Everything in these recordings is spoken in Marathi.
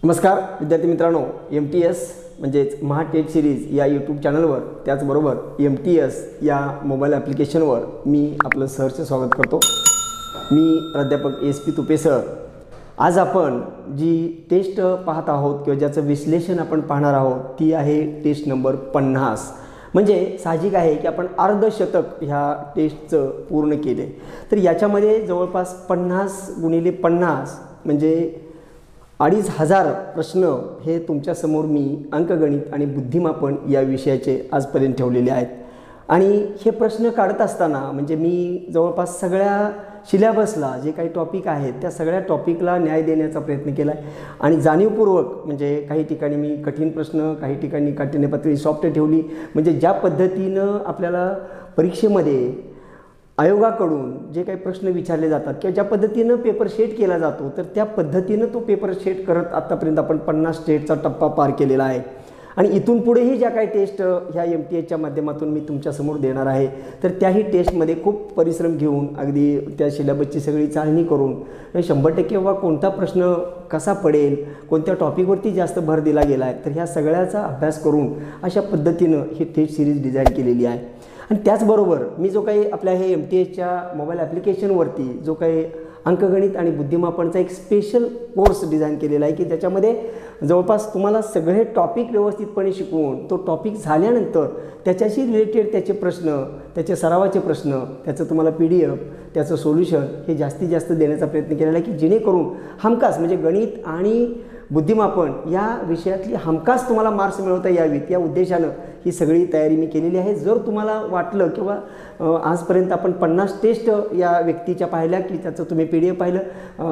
नमस्कार विद्यार्थी मित्रांनो, MTS म्हणजेच महा टेट सिरीज या यूट्यूब चॅनलवर त्याचबरोबर MTS या मोबाईल ॲप्लिकेशनवर मी आपलं सहर्ष स्वागत करतो। मी प्राध्यापक SP तुपे सर। आज आपण जी टेस्ट पाहत आहोत किंवा ज्याचं विश्लेषण आपण पाहणार आहोत ती आहे टेस्ट नंबर 50। म्हणजे साहजिक आहे की आपण अर्धशतक ह्या टेस्टचं पूर्ण केले, तर याच्यामध्ये जवळपास 50 गुणिले 50 म्हणजे 2500 प्रश्न हे तुमच्यासमोर मी अंकगणित आणि बुद्धिमापन या विषयाचे आजपर्यंत ठेवलेले आहेत। आणि हे प्रश्न काढत असताना म्हणजे मी जवळपास सगळ्या सिलेबसला जे काही टॉपिक आहेत त्या सगळ्या टॉपिकला न्याय देण्याचा प्रयत्न केला आहे। आणि जाणीवपूर्वक म्हणजे काही ठिकाणी मी कठीण प्रश्न, काही ठिकाणी काठिण्यपातळी सॉफ्ट ठेवली, म्हणजे ज्या पद्धतीनं आपल्याला परीक्षेमध्ये आयोगाकडून जे काही प्रश्न विचारले जातात किंवा ज्या पद्धतीनं पेपर शेट केला जातो तर त्या पद्धतीनं तो पेपर शेट करत आत्तापर्यंत आपण 50 टेस्टचा टप्पा पार केलेला आहे। आणि इथून पुढेही ज्या काही टेस्ट ह्या MTSच्या माध्यमातून मी तुमच्यासमोर देणार आहे तर त्याही टेस्टमध्ये खूप परिश्रम घेऊन अगदी त्या सिलेबसची सगळी चाळणी करून 100% वा कोणता प्रश्न कसा पडेल, कोणत्या टॉपिकवरती जास्त भर दिला गेला आहे तर ह्या सगळ्याचा अभ्यास करून अशा पद्धतीनं ही टेस्ट सिरीज डिझाईन केलेली आहे। आणि त्याचबरोबर मी जो काही आपल्या हे MTSच्या मोबाईल ॲप्लिकेशनवरती जो काही अंकगणित आणि बुद्धिमापनचा एक स्पेशल कोर्स डिझाईन केलेला आहे की त्याच्यामध्ये जवळपास तुम्हाला सगळे टॉपिक व्यवस्थितपणे शिकवून तो टॉपिक झाल्यानंतर त्याच्याशी रिलेटेड त्याचे प्रश्न, त्याचे सरावाचे प्रश्न, त्याचं तुम्हाला PDF, त्याचं सोल्युशन हे जास्तीत जास्त देण्याचा प्रयत्न केलेला आहे की जेणेकरून हमखास म्हणजे गणित आणि बुद्धिमापन या विषयातली हमखास तुम्हाला मार्क्स मिळवता यावीत या उद्देशानं ही सगळी तयारी मी केलेली आहे। जर तुम्हाला वाटलं किंवा आजपर्यंत आपण 50 टेस्ट या व्यक्तीच्या पाहिल्या की त्याचं तुम्ही PDF पाहिलं,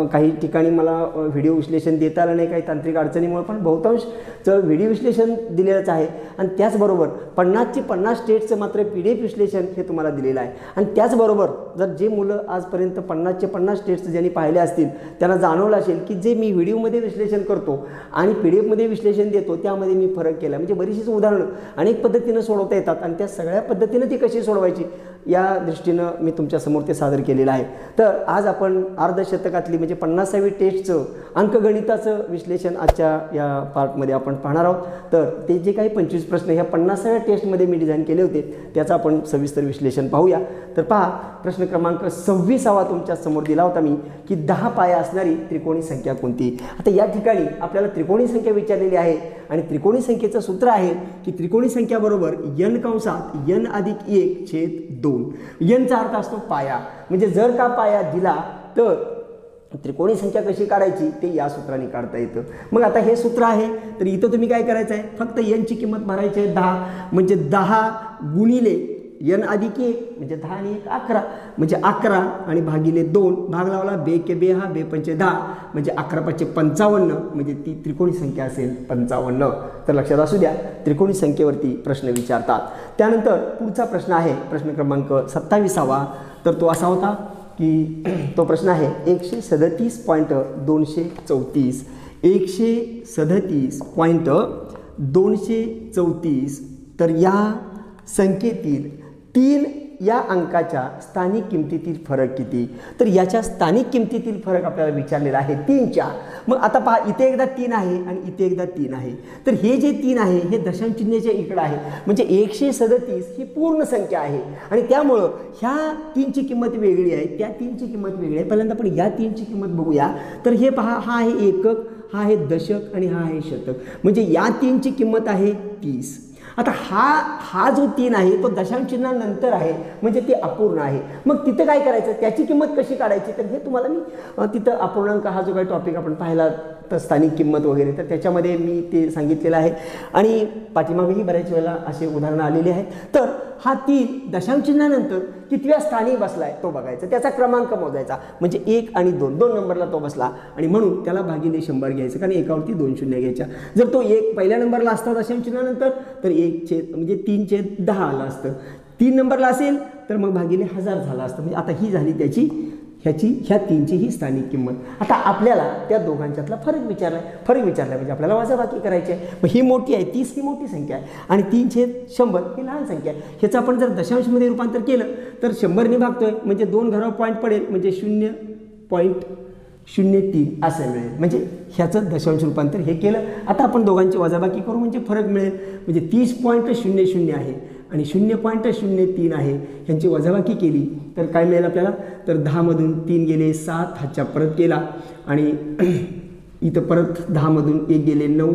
काही ठिकाणी मला व्हिडिओ विश्लेषण देता आलं नाही काही तांत्रिक अडचणीमुळे, पण बहुतांशचं व्हिडिओ विश्लेषण दिलेलंच आहे। आणि त्याचबरोबर 50ची 50 टेस्टचं मात्र PDF विश्लेषण हे तुम्हाला दिलेलं आहे। आणि त्याचबरोबर जर जे मुलं आजपर्यंत 50चे 50 टेस्ट ज्यांनी पाहिले असतील त्यांना जाणवलं असेल की जे मी व्हिडिओमध्ये विश्लेषण करतो आणि PDFमध्ये विश्लेषण देतो त्यामध्ये मी फरक केला, म्हणजे बरीचशीच उदाहरणं अनेक पद्धतीनं सोडवता येतात आणि त्या सगळ्या पद्धतीनं ती कशी सोडवायची या दृष्टीनं मी तुमच्यासमोर ते सादर केलेलं आहे। तर आज आपण अर्धशतकातली म्हणजे 50वी टेस्टचं अंकगणिताचं विश्लेषण आजच्या या पार्टमध्ये आपण पाहणार आहोत। तर ते जे काही 25 प्रश्न ह्या 50व्या टेस्टमध्ये मी डिझाईन केले होते त्याचं आपण सविस्तर विश्लेषण पाहूया। तर पहा, प्रश्न क्रमांक 26वा तुमच्या समोर दिला होता मी की 10 पाया असणारी त्रिकोणी संख्या कोणती। आता या ठिकाणी आपल्याला त्रिकोणी संख्या विचारलेली आहे आणि त्रिकोणी संख्येचं सूत्र आहे की त्रिकोणी संख्या बरोबर n कंसात n अधिक 1 छेद 2। n चा अर्थ असतो पाया, म्हणजे जर का पाया दिला तर त्रिकोणी संख्या कशी काढायची ते या सूत्राने काढता येतं। मग आता हे सूत्र आहे तर इथं तुम्ही काय करायचं आहे, फक्त n ची किंमत भरायची आहे 10, म्हणजे 10 गुणिले n अधिक 1 म्हणजे 10 आणि 1 11 म्हणजे 11 आणि भागिले 2, भाग लावला बे के बे हा बे पंचे 10 म्हणजे 11 5 55 म्हणजे ती त्रिकोणी संख्या असेल 55। तर लक्षात असू द्या त्रिकोणी संख्येवरती प्रश्न विचारतात। त्यानंतर पुढचा प्रश्न आहे प्रश्न क्रमांक 27वा। तर तो असा होता की तो प्रश्न आहे 137.234 137.234। तर या संख्येतील 3 या अंकाच्या स्थानिक किमतीतील फरक किती। तर याच्या स्थानिक किमतीतील फरक आपल्याला विचारलेला आहे 3च्या। मग आता पहा, इथे एकदा 3 आहे आणि इथे एकदा 3 आहे, तर हे जे 3 आहे हे दशांश चिन्हाच्या इकडे आहे, म्हणजे 137 ही पूर्ण संख्या आहे आणि त्यामुळं ह्या 3ची किंमत वेगळी आहे, त्या 3ची किंमत वेगळी आहे। पहिल्यांदा आपण या 3ची किंमत बघूया। तर हे पहा, हा आहे एकक, हा आहे दशक आणि हा आहे शतक, म्हणजे या 3ची किंमत आहे 30। आता हा जो 3 आहे तो दशांश चिन्हानंतर आहे, म्हणजे ते अपूर्ण आहे। मग तिथं काय करायचं, त्याची किंमत कशी काढायची, तर हे तुम्हाला मी तिथं अपूर्णांक हा जो काही टॉपिक आपण पाहिला तर स्थानिक किंमत वगैरे तर त्याच्यामध्ये मी ते सांगितलेलं आहे आणि पाठीमागेही बऱ्याच वेळेला असे उदाहरणं आलेली आहेत। तर हा 3 दशांश चिन्हानंतर कितव्या स्थानी बसलाय तो बघायचा, त्याचा क्रमांक मोजायचा, म्हणजे 1 आणि 2 नंबरला तो बसला आणि म्हणून त्याला भागिले 100 घ्यायचं, कारण एकावरती 2 शून्य घ्यायच्या। जर तो 1 पहिल्या नंबरला असता दशांश चिन्हानंतर तर 1 म्हणजे 3/10 आलं असतं, 3 नंबरला असेल तर मग भागिले 1000 झाला असतं। म्हणजे आता ही झाली त्याची ह्या 3ची ही स्थानिक किंमत। आता आपल्याला त्या दोघांच्यातला फरक विचारला म्हणजे आपल्याला वजाबाकी करायची आहे। मग ही मोठी आहे 30 ही मोठी संख्या आहे आणि 3/100 ही लहान संख्या आहे। ह्याचं आपण जर दशांशमध्ये रूपांतर केलं तर 100 ने भागतोय म्हणजे 2 घरावर पॉईंट पडेल, म्हणजे 0.03 असं मिळेल. म्हणजे ह्याचं दशांश रूपांतर हे केलं. आता आपण दोघांची वजाबाकी करू म्हणजे फरक मिळेल. म्हणजे 30.00 आहे आणि 0.03 आहे, ह्यांची वजाबाकी केली तर काय मिळेल आपल्याला? तर 10मधून 3 गेले 7, हातच्या परत केला आणि इथं परत 10मधून 1 गेले 9,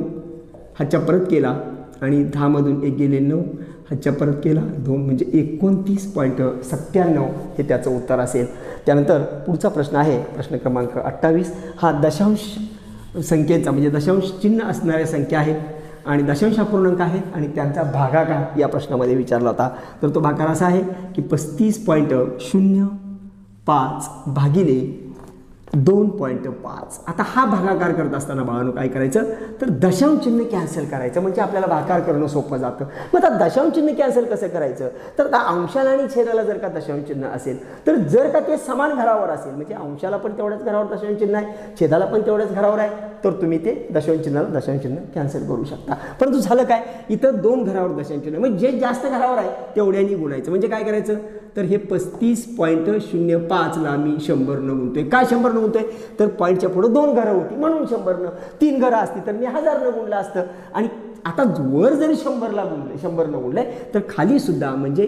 हातच्या परत केला आणि 10मधून 1 गेले 9, हातच्या परत केला 2, म्हणजे 29.97 हे त्याचं उत्तर असेल. त्यानंतर पुढचा प्रश्न आहे प्रश्न क्रमांक 28. हा दशांश संख्येचा म्हणजे दशांश चिन्ह असणाऱ्या संख्या आहेत आणि दशांश अपूर्णांक आहेत आणि त्यांचा भागाकार या प्रश्नामध्ये विचारला होता. तर तो भागाकार असा आहे की 35.05 भागिले 2.5. आता हा भागाकार करत असताना बाळांनो काय करायचं? तर दशांश चिन्ह कॅन्सल करायचं म्हणजे आपल्याला भागाकार करणं सोपं जातं. मग आता दशांश चिन्ह कॅन्सल कसं करायचं? तर आता अंशाला आणि छेदाला जर का दशांश चिन्ह असेल तर जर का ते समान घरावर असेल म्हणजे अंशाला पण तेवढ्याच घरावर दशांश चिन्ह आहे, छेदाला पण तेवढ्याच घरावर आहे, तर तुम्ही ते दशांश चिन्हाला दशांश चिन्ह कॅन्सल करू शकता. परंतु झालं काय? इथं 2 घरावर दशांश चिन्ह म्हणजे जे जास्त घरावर आहे तेवढ्यानी गुणायचं. म्हणजे काय करायचं? तर हे 35.05ला मी 100 गुणतोय. काय 100 गुणतोय? तर पॉईंटच्या पुढे 2 घरं होती म्हणून 100. 3 घरं असती तर मी 1000 गुणलं असतं. आणि आता वर जरी 100ला गुणले 100 गुणलंय तर खाली सुद्धा म्हणजे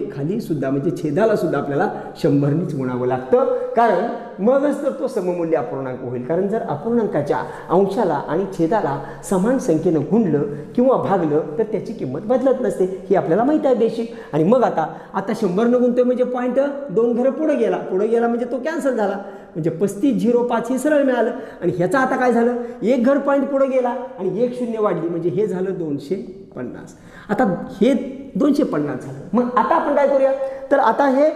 छेदाला सुद्धा आपल्याला 100नीच गुणावं लागतं. कारण मगच तर तो सममूल्य अपूर्णांक होईल. कारण जर अपूर्णांकाच्या अंशाला आणि छेदाला समान संख्येनं गुणलं किंवा भागलं तर त्याची किंमत बदलत नसते, हे आपल्याला माहीत आहे बेसिक. आणि मग आता 100 गुणतोय म्हणजे पॉईंट 2 घरं पुढे गेला म्हणजे तो कॅन्सल झाला. म्हणजे 35.05 हे सरळ मिळालं. आणि ह्याचा आता काय झालं? 1 घर पॉईंट पुढे गेला आणि 1 शून्य वाढली म्हणजे हे झालं 250. आता हे 250 झालं. मग आता आपण काय करूया? तर आता हे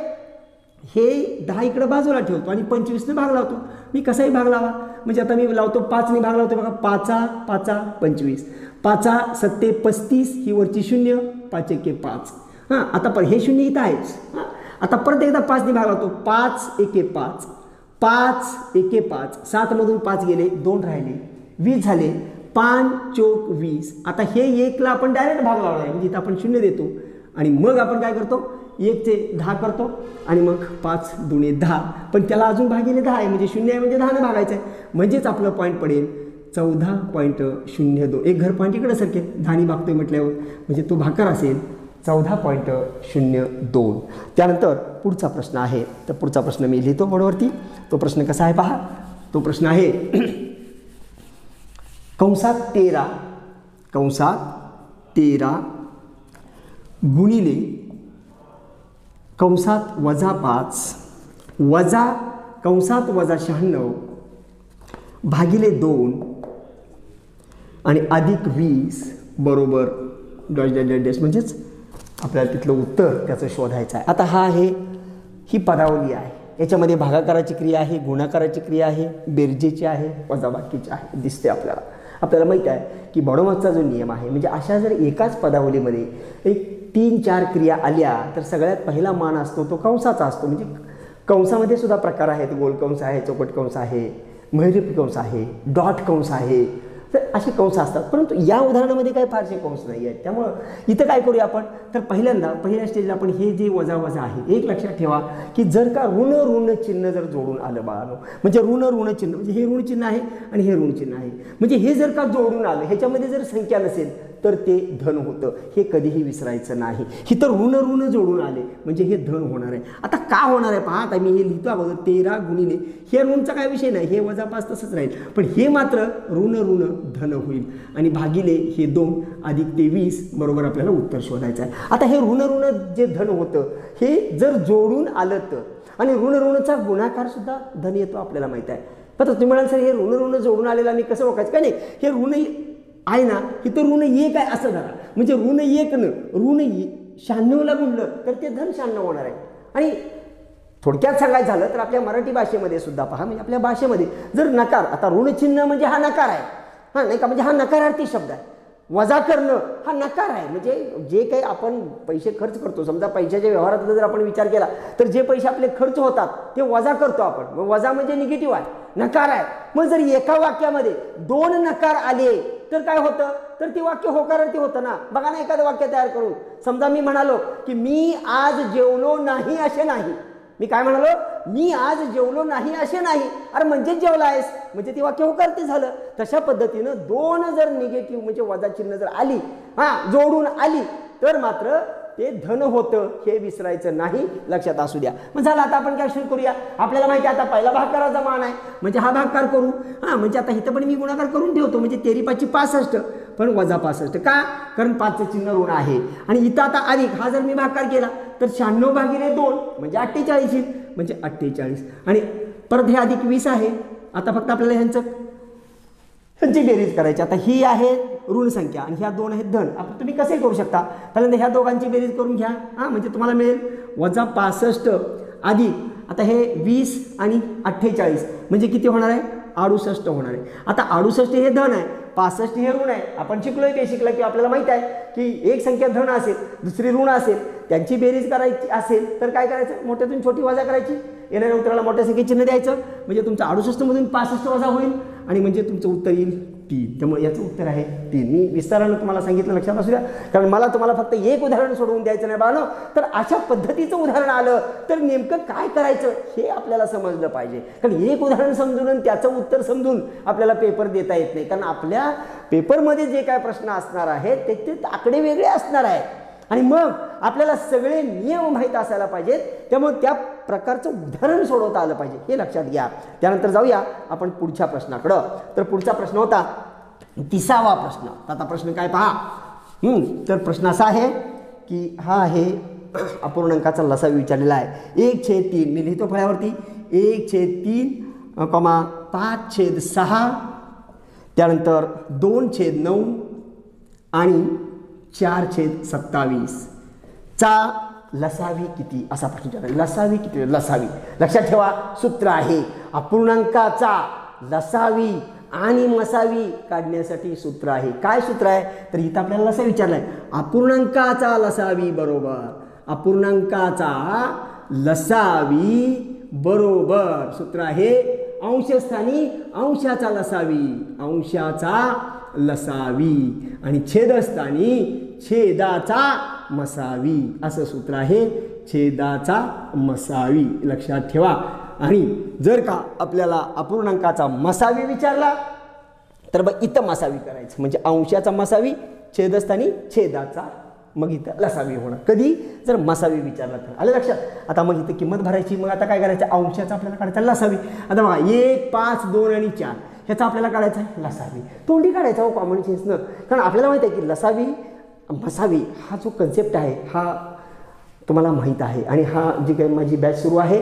10 इकडे बाजूला ठेवतो आणि 25ने भाग लावतो. मी कसाही भाग लावा म्हणजे आता मी लावतो 5ने भाग लावतो बघा. 5 25, 5 7 35, ही वरची 0, 5 1 5. हां आता पण हे 0 इथं आहेच. हां आता परत एकदा 5ने भाग लावतो. 5 1 5, 5 1 5, 7मधून 5 गेले 2 राहिले 20 झाले. 5 चौक 20. आता हे 1ला आपण डायरेक्ट भाग लावणार आहे म्हणजे इथं आपण 0 देतो आणि मग आपण काय करतो? 1 चे 10 करतो आणि मग 5 दुणे 10, पण त्याला अजून भागिले 10 आहे म्हणजे 0 आहे म्हणजे 10ने भागायचं आहे. म्हणजेच आपलं पॉईंट पडेल 14.02. 1 घर पॉईंट इकडे सरकेल 10ने भागतोय म्हटल्यावर म्हणजे तो भागाकार असेल 14.02. त्यानंतर पुढचा प्रश्न आहे. तर पुढचा प्रश्न मी लिहितो बोर्डवरती. तो प्रश्न कसा आहे पहा. तो प्रश्न आहे कंसात 13 गुणिले कंसात -5 वजा कंसात -96 भागिले 2 आणि अधिक 20 बरोबर डॅश म्हणजेच आपल्याला तिथलं उत्तर त्याचं शोधायचं आहे. आता ही पदावली आहे. याच्यामध्ये भागाकाराची क्रिया आहे, गुणाकाराची क्रिया आहे, बेरजेची आहे, वजाबाकीची आहे. दिसते आपल्याला माहीत आहे की बॉडोमॉसचा जो नियम आहे म्हणजे अशा जर एकाच पदावलीमध्ये एक 3-4 क्रिया आल्या तर सगळ्यात पहिला मान असतो तो कंसाचा असतो. म्हणजे कंसामध्ये सुद्धा प्रकार आहेत. गोल कंस आहे, चौकट कंस आहे, महिरपी कंस आहे, डॉट कंस आहे. तर असे कंस असतात. परंतु या उदाहरणामध्ये काही फारसे कंस नाही आहेत. त्यामुळं इथं काय करूया आपण? तर पहिल्या स्टेजला आपण हे जे वजा आहे एक लक्षात ठेवा की जर का ऋण चिन्ह जर जोडून आलं बाळांनो म्हणजे ऋण चिन्ह म्हणजे हे ऋण चिन्ह आहे आणि हे ऋण चिन्ह आहे म्हणजे हे जर का जोडून आलं ह्याच्यामध्ये जर संख्या नसेल तर ते धन होतं. हे कधीही विसरायचं नाही. ही तर ऋण जोडून आले म्हणजे हे धन होणार आहे. आता का होणार आहे पहा. आता मी हे लिहितो अगोदर 13 गुणिले हे ऋणचा काय विषय नाही, हे -5 तसंच राहील, पण हे मात्र ऋण धन होईल आणि भागिले हे 2 अधिक 20 बरोबर आपल्याला उत्तर शोधायचं आहे. आता हे ऋण जे धन होतं हे जर जोडून आलं तर आणि ऋणचा गुणाकार सुद्धा धन येतो आपल्याला माहित आहे. पण तुम्ही म्हणाल सर हे ऋण जोडून आलेला मी कसं ओळखायचं? काय नाही, हे ऋण आहे ना, हे तर ऋण 1 आहे असं धरा म्हणजे ऋण 1 ऋण 96ला गुणलं तर ते धन 96 होणार आहे. आणि थोडक्यात सांगायचं झालं तर आपल्या मराठी भाषेमध्ये सुद्धा पहा म्हणजे आपल्या भाषेमध्ये जर नकार, आता ऋण चिन्ह म्हणजे हा नकार आहे हां नाही का, म्हणजे हा नकारार्थी शब्द आहे. वजा करणं हा नकार आहे. म्हणजे जे काही आपण पैसे खर्च करतो समजा पैशाच्या व्यवहारात जर आपण विचार केला तर जे पैसे आपले खर्च होतात ते वजा करतो आपण. मग वजा म्हणजे निगेटिव्ह आहे, नकार आहे. मग जर एका वाक्यामध्ये 2 नकार आले तर काय होतं? तर ते वाक्य होकारार्थी होतं ना. बघा ना एखादं वाक्य तयार करून समजा मी म्हणालो की मी आज जेवलो नाही असे नाही. मी काय म्हणालो? मी आज जेवलो नाही असे नाही, अरे म्हणजे जेवला आहेस म्हणजे ते वाक्य होकारते झालं. तशा पद्धतीनं दोन जर निगेटिव्ह म्हणजे वजा चिन्ह जर आली जोडून आली तर मात्र ते धन होतं, हे विसरायचं नाही, लक्षात असू द्या. मग झालं, आता आपण कॅल्क्युलेशन करूया. आपल्याला माहिती आहे आता पहिला भागाकाराचा मान आहे म्हणजे हा भागाकार करू. म्हणजे आता इथं पण मी गुणाकार करून ठेवतो म्हणजे 13 5 65 पण वजा 65 का, कारण 5चं चिन्ह ऋण आहे. आणि इथं आता अधिक हा जर मी भागाकार केला तर 96 भागिले 2 म्हणजे 48 येईल, म्हणजे 48 आणि परत हे अधिक 20 आहे. आता फक्त आपल्याला ह्यांची बेरीज करायची. आता ही आहे ऋण संख्या आणि ह्या दोन आहेत धन. आपण तुम्ही कसे करू शकता, पहिल्यांदा ह्या दोघांची बेरीज करून घ्या. म्हणजे तुम्हाला मिळेल वजा 65 अधिक आता हे 20 आणि 48 म्हणजे किती होणार आहे, 68 होणार आहे. आता 68 हे धन आहे, 65 हे ऋण आहे. आपण शिकलोय बेसिकला की आपल्याला माहित आहे की एक संख्या धन असेल दुसरी ऋण असेल, त्यांची बेरीज करायची असेल तर काय करायचं, मोठ्यातून छोटी वजा करायची, येणाऱ्या उत्तराला मोठ्या संख्येचे चिन्ह द्यायचं म्हणजे तुमचं 68 मधून 65 वजा होईल आणि म्हणजे तुमचं उत्तर येईल 3. त्यामुळे याचं उत्तर आहे 3. मी विस्तारानं तुम्हाला सांगितलं, लक्षात असू द्या, कारण मला तुम्हाला फक्त एक उदाहरण सोडवून द्यायचं नाही बाळांनो. तर अशा पद्धतीचं उदाहरण आलं तर नेमकं काय करायचं हे आपल्याला समजलं पाहिजे. कारण एक उदाहरण समजून आणि त्याचं उत्तर समजून आपल्याला पेपर देता येत नाही. कारण आपल्या पेपरमध्ये जे काय प्रश्न असणार आहेत ते आकडे वेगळे असणार आहेत आणि मग आपल्याला सगळे नियम माहीत असायला पाहिजेत. त्यामुळे त्या प्रकारचं उदाहरण सोडवता आलं पाहिजे, हे लक्षात घ्या. त्यानंतर जाऊया आपण पुढच्या प्रश्नाकडं. तर पुढचा प्रश्न होता 30वा प्रश्न. आता प्रश्न काय पहा, तर प्रश्न असा आहे की हा आहे अपूर्णांकाचा लसा विचारलेला आहे. 1/3 मी लिहितो फळ्यावरती 1/3, 5/6 त्यानंतर 2/9 आणि 4/27 चा लसावी किती, असा प्रश्न विचारला. लसावी किती, लसावी लक्षात ठेवा सूत्र आहे अपूर्णांकाचा लसावी आणि मसावी काढण्यासाठी सूत्र आहे. काय सूत्र आहे, तर इथं आपल्याला लसा विचारलाय. अपूर्णांकाचा लसावी बरोबर अपूर्णांकाचा लसावी बरोबर सूत्र आहे अंशस्थानी अंशाचा लसावी, अंशाचा लसावी आणि छेदस्थानी छेदाचा मसावी, असं सूत्र आहे, छेदाचा मसावी, लक्षात ठेवा. आणि जर का आपल्याला अपूर्णांकाचा मसावी विचारला तर मग इथं मसावी करायचं म्हणजे अंशाचा मसावी, छेदस्थानी छेदाचा, मग इथं लसावी होणार. कधी जर मसावी विचारला तर, आलं लक्षात. आता मग इथं किंमत भरायची, मग आता काय करायचं, अंशाचा आपल्याला काढायचा लसावी. आता बघा 1, 5, 2 आणि 4 ह्याचा आपल्याला काढायचा आहे लसावी. तोंडी काढायचा हो कॉमन सेन्सनं, कारण आपल्याला माहिती आहे की लसावी मसावी हा जो कन्सेप्ट आहे हा तुम्हाला माहीत आहे. आणि हा जी काही माझी बॅच सुरू आहे,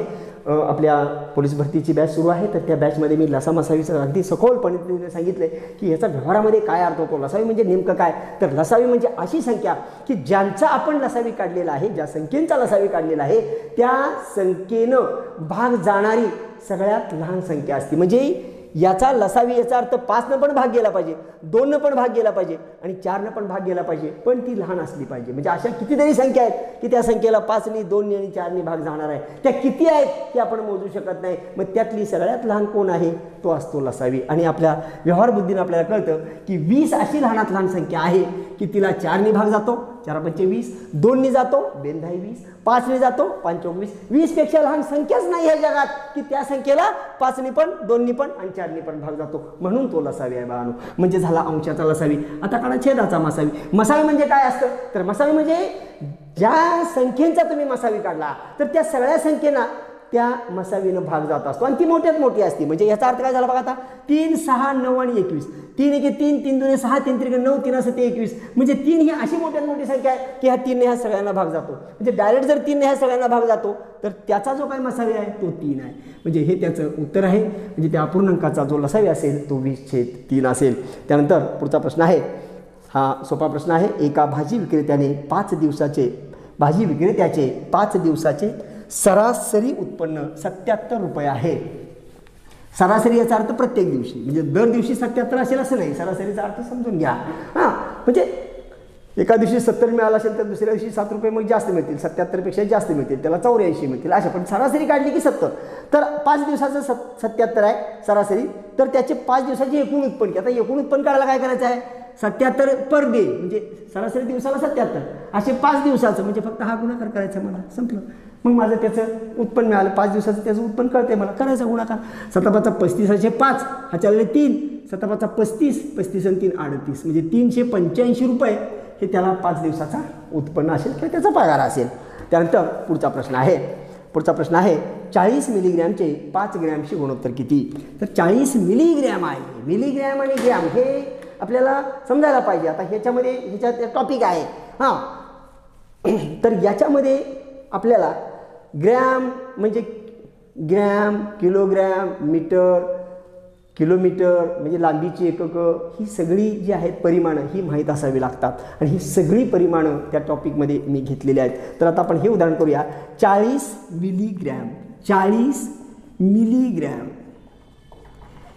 आपल्या पोलीस भरतीची बॅच सुरू आहे, तर त्या बॅचमध्ये मी लसा मसावीचं अगदी सखोलपणे सांगितलं आहे की ह्याचा व्यवहारामध्ये काय अर्थ होतो. लसावी म्हणजे नेमकं काय, तर लसावी म्हणजे अशी संख्या की ज्यांचा आपण लसावी काढलेला आहे, ज्या संख्येचा लसावी काढलेला आहे त्या संख्येनं भाग जाणारी सगळ्यात लहान संख्या असते. म्हणजे याचा लसावी याचा अर्थ 5 पण भाग गेला पाहिजे, 2 पण भाग गेला पाहिजे आणि 4 पण भाग गेला पाहिजे, पण ती लहान असली पाहिजे. म्हणजे अशा कितीतरी संख्या आहेत की त्या संख्येला 5, 2 आणि 4 भाग जाणार आहे. त्या किती आहेत ते आपण मोजू शकत नाही. मग त्यातली सगळ्यात लहान कोण आहे, तो असतो लसावी. आणि आपल्या व्यवहार बुद्धीने आपल्याला कळतं की 20 अशी लहानात लहान संख्या आहे की तिला 4 भाग जातो, 4 पंचे 20, 2 जातो, 2 20, 5 जातो, 5 24. 20 पेक्षा लहान संख्याच नाही या जगात की त्या संख्येला 5 पण 2 पण आणि 4 पण भाग जातो, म्हणून तो लसावी आहे बाळांनो. म्हणजे झाला अंशाचा लसावी. आता काढा छेदाचा मसावी. मसावी म्हणजे काय असतं, तर मसावी म्हणजे ज्या संख्येचा तुम्ही मसावी काढला तर त्या सगळ्या संख्येना त्या मसावीनं भाग जात असतो आणि ती मोठ्यात मोठी असते. म्हणजे याचा अर्थ काय झाला बघा, आता 3, 6, 9 आणि 21. 3 1 3, 3 2 6, 3 3 9, 3 7 21. म्हणजे 3 ही अशी मोठ्यात मोठी संख्या आहे की ह्या 3 ह्या सगळ्यांना भाग जातो. म्हणजे डायरेक्ट जर 3 ह्या सगळ्यांना भाग जातो तर त्याचा जो काही मसावी आहे तो 3 आहे. म्हणजे हे त्याचं उत्तर आहे. म्हणजे त्या अपूर्णांकाचा जो लसावी असेल तो 20/3 असेल. त्यानंतर पुढचा प्रश्न आहे, हा सोपा प्रश्न आहे. एका भाजी विक्रेत्याचे 5 दिवसाचे सरासरी उत्पन्न 77 रुपये आहे. सरासरी याचा अर्थ प्रत्येक दिवशी, म्हणजे दर दिवशी 77 असेल असं नाही, सरासरीचा अर्थ समजून घ्या. म्हणजे एका दिवशी 70 मिळाला असेल तर दुसऱ्या दिवशी 7 रुपये मग जास्त मिळतील, 77 पेक्षा जास्त मिळतील, त्याला 84 मिळतील अशा. पण सरासरी काढली की 70. तर 5 दिवसाचं 77 आहे सरासरी, तर त्याचे 5 दिवसाचे एकूण उत्पन्न. आता एकूण उत्पन्न काढायला काय करायचं आहे, 77 पर डे म्हणजे सरासरी दिवसाला 77 असे 5 दिवसाचं, म्हणजे फक्त हा गुणाकार करायचा मला, संपलं. मग माझं त्याचं उत्पन्न मिळालं, 5 दिवसाचं त्याचं उत्पन्न कळते मला, करायचा गुणाकार. 7×5 = 35/5, हा चालले 3, 7×5 = 35, 35 आणि 3 = 38, म्हणजे 385 रुपये हे त्याला 5 दिवसाचा उत्पन्न असेल किंवा त्याचा पगार असेल. त्यानंतर पुढचा प्रश्न आहे 40 मिलीग्रॅमचे 5 ग्रॅमशी गुणोत्तर किती? तर 40 मिलीग्रॅम आहे. मिलीग्रॅम आणि ग्रॅम हे आपल्याला समजायला पाहिजे. आता ह्याच्यात टॉपिक आहे हां. तर याच्यामध्ये आपल्याला ग्रॅम म्हणजे ग्रॅम, किलोग्रॅम, मीटर, किलोमीटर म्हणजे लांबीची एककं, ही सगळी जी आहेत परिमाणं ही माहीत असावी लागतात. आणि ही सगळी परिमाणं त्या टॉपिकमध्ये मी घेतलेली आहेत. तर आता आपण हे उदाहरण करूया. 40 मिलीग्रॅम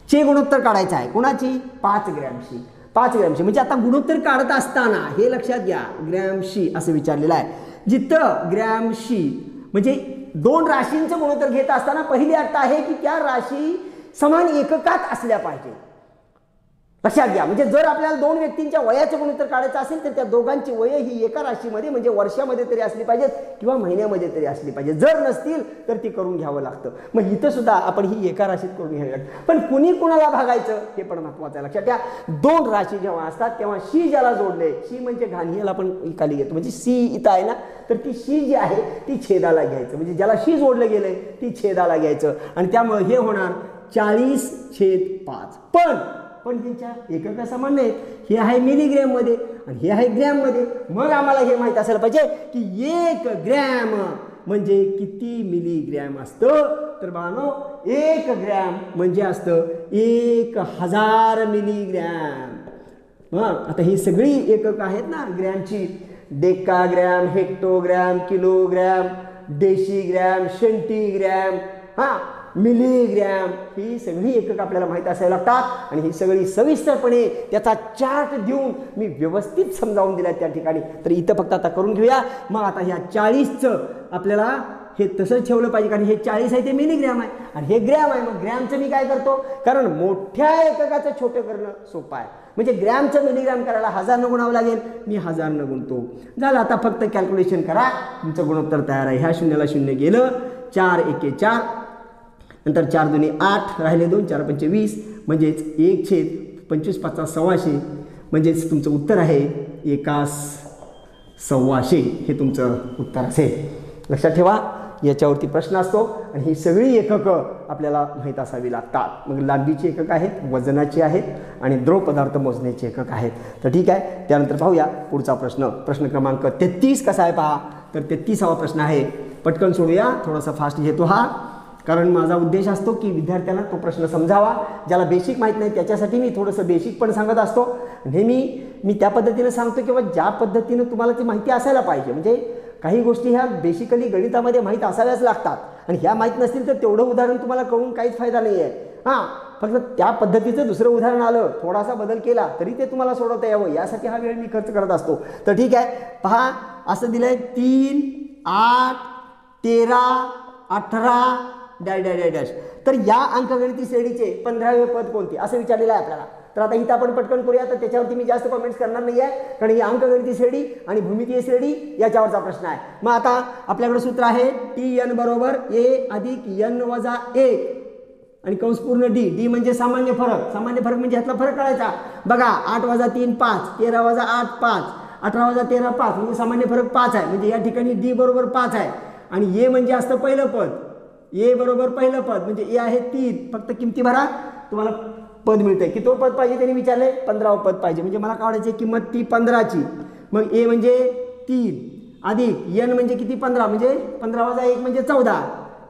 चे गुणोत्तर काढायचं आहे. कोणाची? 5 ग्रॅमशी. 5 ग्रॅमशी म्हणजे आता गुणोत्तर काढत असताना हे लक्षात घ्या, ग्रॅमशी असं विचारलेलं आहे. जिथं ग्रॅमशी म्हणजे 2 राशींचं गुणोत्तर घेत असताना पहिली अट आहे की त्या राशी समान एककात असल्या पाहिजे. लक्षात घ्या. म्हणजे जर आपल्याला 2 व्यक्तींच्या वयाचे गुणोत्तर काढायचं असेल तर त्या दोघांची वय ही एका राशीमध्ये म्हणजे वर्षामध्ये तरी असली पाहिजेत किंवा महिन्यामध्ये तरी असली पाहिजे. जर नसतील तर ती करून घ्यावं लागतं. मग इथं सुद्धा आपण ही एका राशीत करून घ्यावी लागतं. पण कुणी कुणाला भागायचं हे पण महत्त्वाचं आहे. लक्षात घ्या. 2 राशी जेव्हा असतात तेव्हा शी ज्याला जोडले, शी म्हणजे घाणीला आपण खाली घेतो, म्हणजे सी इथं आहे ना, तर ती शी जी आहे ती छेदाला घ्यायचं, म्हणजे ज्याला शी जोडलं गेलंय ती छेदाला घ्यायचं. आणि त्यामुळे हे होणार 40/5. पण ह्यांच्या एकका समान नाहीत. हे आहे मिलीग्रॅममध्ये आणि हे आहे ग्रॅममध्ये. मग आम्हाला हे माहीत असायला पाहिजे की 1 ग्रॅम म्हणजे किती मिलीग्रॅम असतं. तर बाळांनो 1 ग्रॅम म्हणजे असतं 1000 मिलीग्रॅम. आता ही सगळी एकक आहेत ना ग्रॅमची. डेकाग्रॅम, हेक्टोग्रॅम, किलोग्रॅम, डेसिग्रॅम, सेंटीग्रॅम, मिलीग्रॅम, ही सगळी एकक आपल्याला माहीत असायला लागतात. आणि ही सगळी सविस्तरपणे त्याचा चार्ट देऊन मी व्यवस्थित समजावून दिला त्या ठिकाणी. तर इथं फक्त आता करून घेऊया. मग आता ह्या 40चं आपल्याला हे तसंच ठेवलं पाहिजे, कारण हे 40 आहे ते मिलीग्रॅम आहे आणि हे ग्रॅम आहे. मग ग्रॅमचं मी काय करतो, कारण मोठ्या एककाचं छोटं करणं सोपं आहे. म्हणजे ग्रॅमचं मिलीग्रॅम करायला 1000 न गुणावं लागेल, मी 1000 न गुणतो. झालं. आता फक्त कॅल्क्युलेशन करा, तुमचं गुणोत्तर तयार आहे. ह्या 0ला 0 गेलं, 4 × 1 = 4, नंतर 4 × 2 = 8, राहिले 2, 4 × 5 = 20, म्हणजेच 1/25 1/5 म्हणजेच तुमचं उत्तर आहे 1/1500. हे तुमचं उत्तर असेल. लक्षात ठेवा, याच्यावरती प्रश्न असतो आणि ही सगळी एककं आपल्याला माहीत असावी लागतात. मग लांबीची एकक आहेत, वजनाची आहेत आणि द्रव पदार्थ मोजण्याची एकक आहेत. तर ठीक आहे. त्यानंतर पाहूया पुढचा प्रश्न. प्रश्न क्रमांक 33 कसा आहे पहा. तर 33वा प्रश्न आहे. पटकन सोडूया, थोडासा फास्ट घेतो हा, कारण माझा उद्देश असतो की विद्यार्थ्यांना तो प्रश्न समजावा. ज्याला बेसिक माहीत नाही त्याच्यासाठी मी थोडंसं बेसिक पण सांगत असतो. नेहमी मी त्या पद्धतीनं सांगतो किंवा ज्या पद्धतीनं तुम्हाला ती माहिती असायला पाहिजे. म्हणजे काही गोष्टी ह्या बेसिकली गणितामध्ये माहीत असाव्याच लागतात आणि ह्या माहीत नसतील तर तेवढं उदाहरण तुम्हाला कळून काहीच फायदा नाही आहे. फक्त त्या पद्धतीचं दुसरं उदाहरण आलं, थोडासा बदल केला तरी ते तुम्हाला सोडवता यावं, यासाठी हा वेळ मी खर्च करत असतो. तर ठीक आहे, पहा असं दिलं आहे 3, 8, 13, 18 डॅश. तर या अंकगणिती श्रेणीचे 15वे पद कोणते असं विचारलेलं आहे आपल्याला. तर आता इथं आपण पटकन करूया. तर त्याच्यावरती मी जास्त कमेंट्स करणार नाही आहे, कारण ही अंकगणिती श्रेणी आणि भूमितीय श्रेणी याच्यावरचा प्रश्न आहे. मग आता आपल्याकडे सूत्र आहे TN = A + N - 1 आणि कंस पूर्ण D म्हणजे सामान्य फरक. सामान्य फरक म्हणजे ह्यातला फरक काढायचा. बघा 8 - 3 5, 13 - 8 5, 18 - 13 5, म्हणजे सामान्य फरक 5 आहे. म्हणजे या ठिकाणी D = 5 आहे. आणि A म्हणजे असतं पहिलं पद. A बरोबर पहिलं पद म्हणजे A आहे 3. फक्त किमती भरा, तुम्हाला पद मिळतंय. किती पद पाहिजे त्यांनी विचारले, 15वं पद पाहिजे. म्हणजे मला काढायची किंमत ती 15ची. मग A म्हणजे 3 अधिक N म्हणजे किती 15, म्हणजे 15 - 1 म्हणजे 14,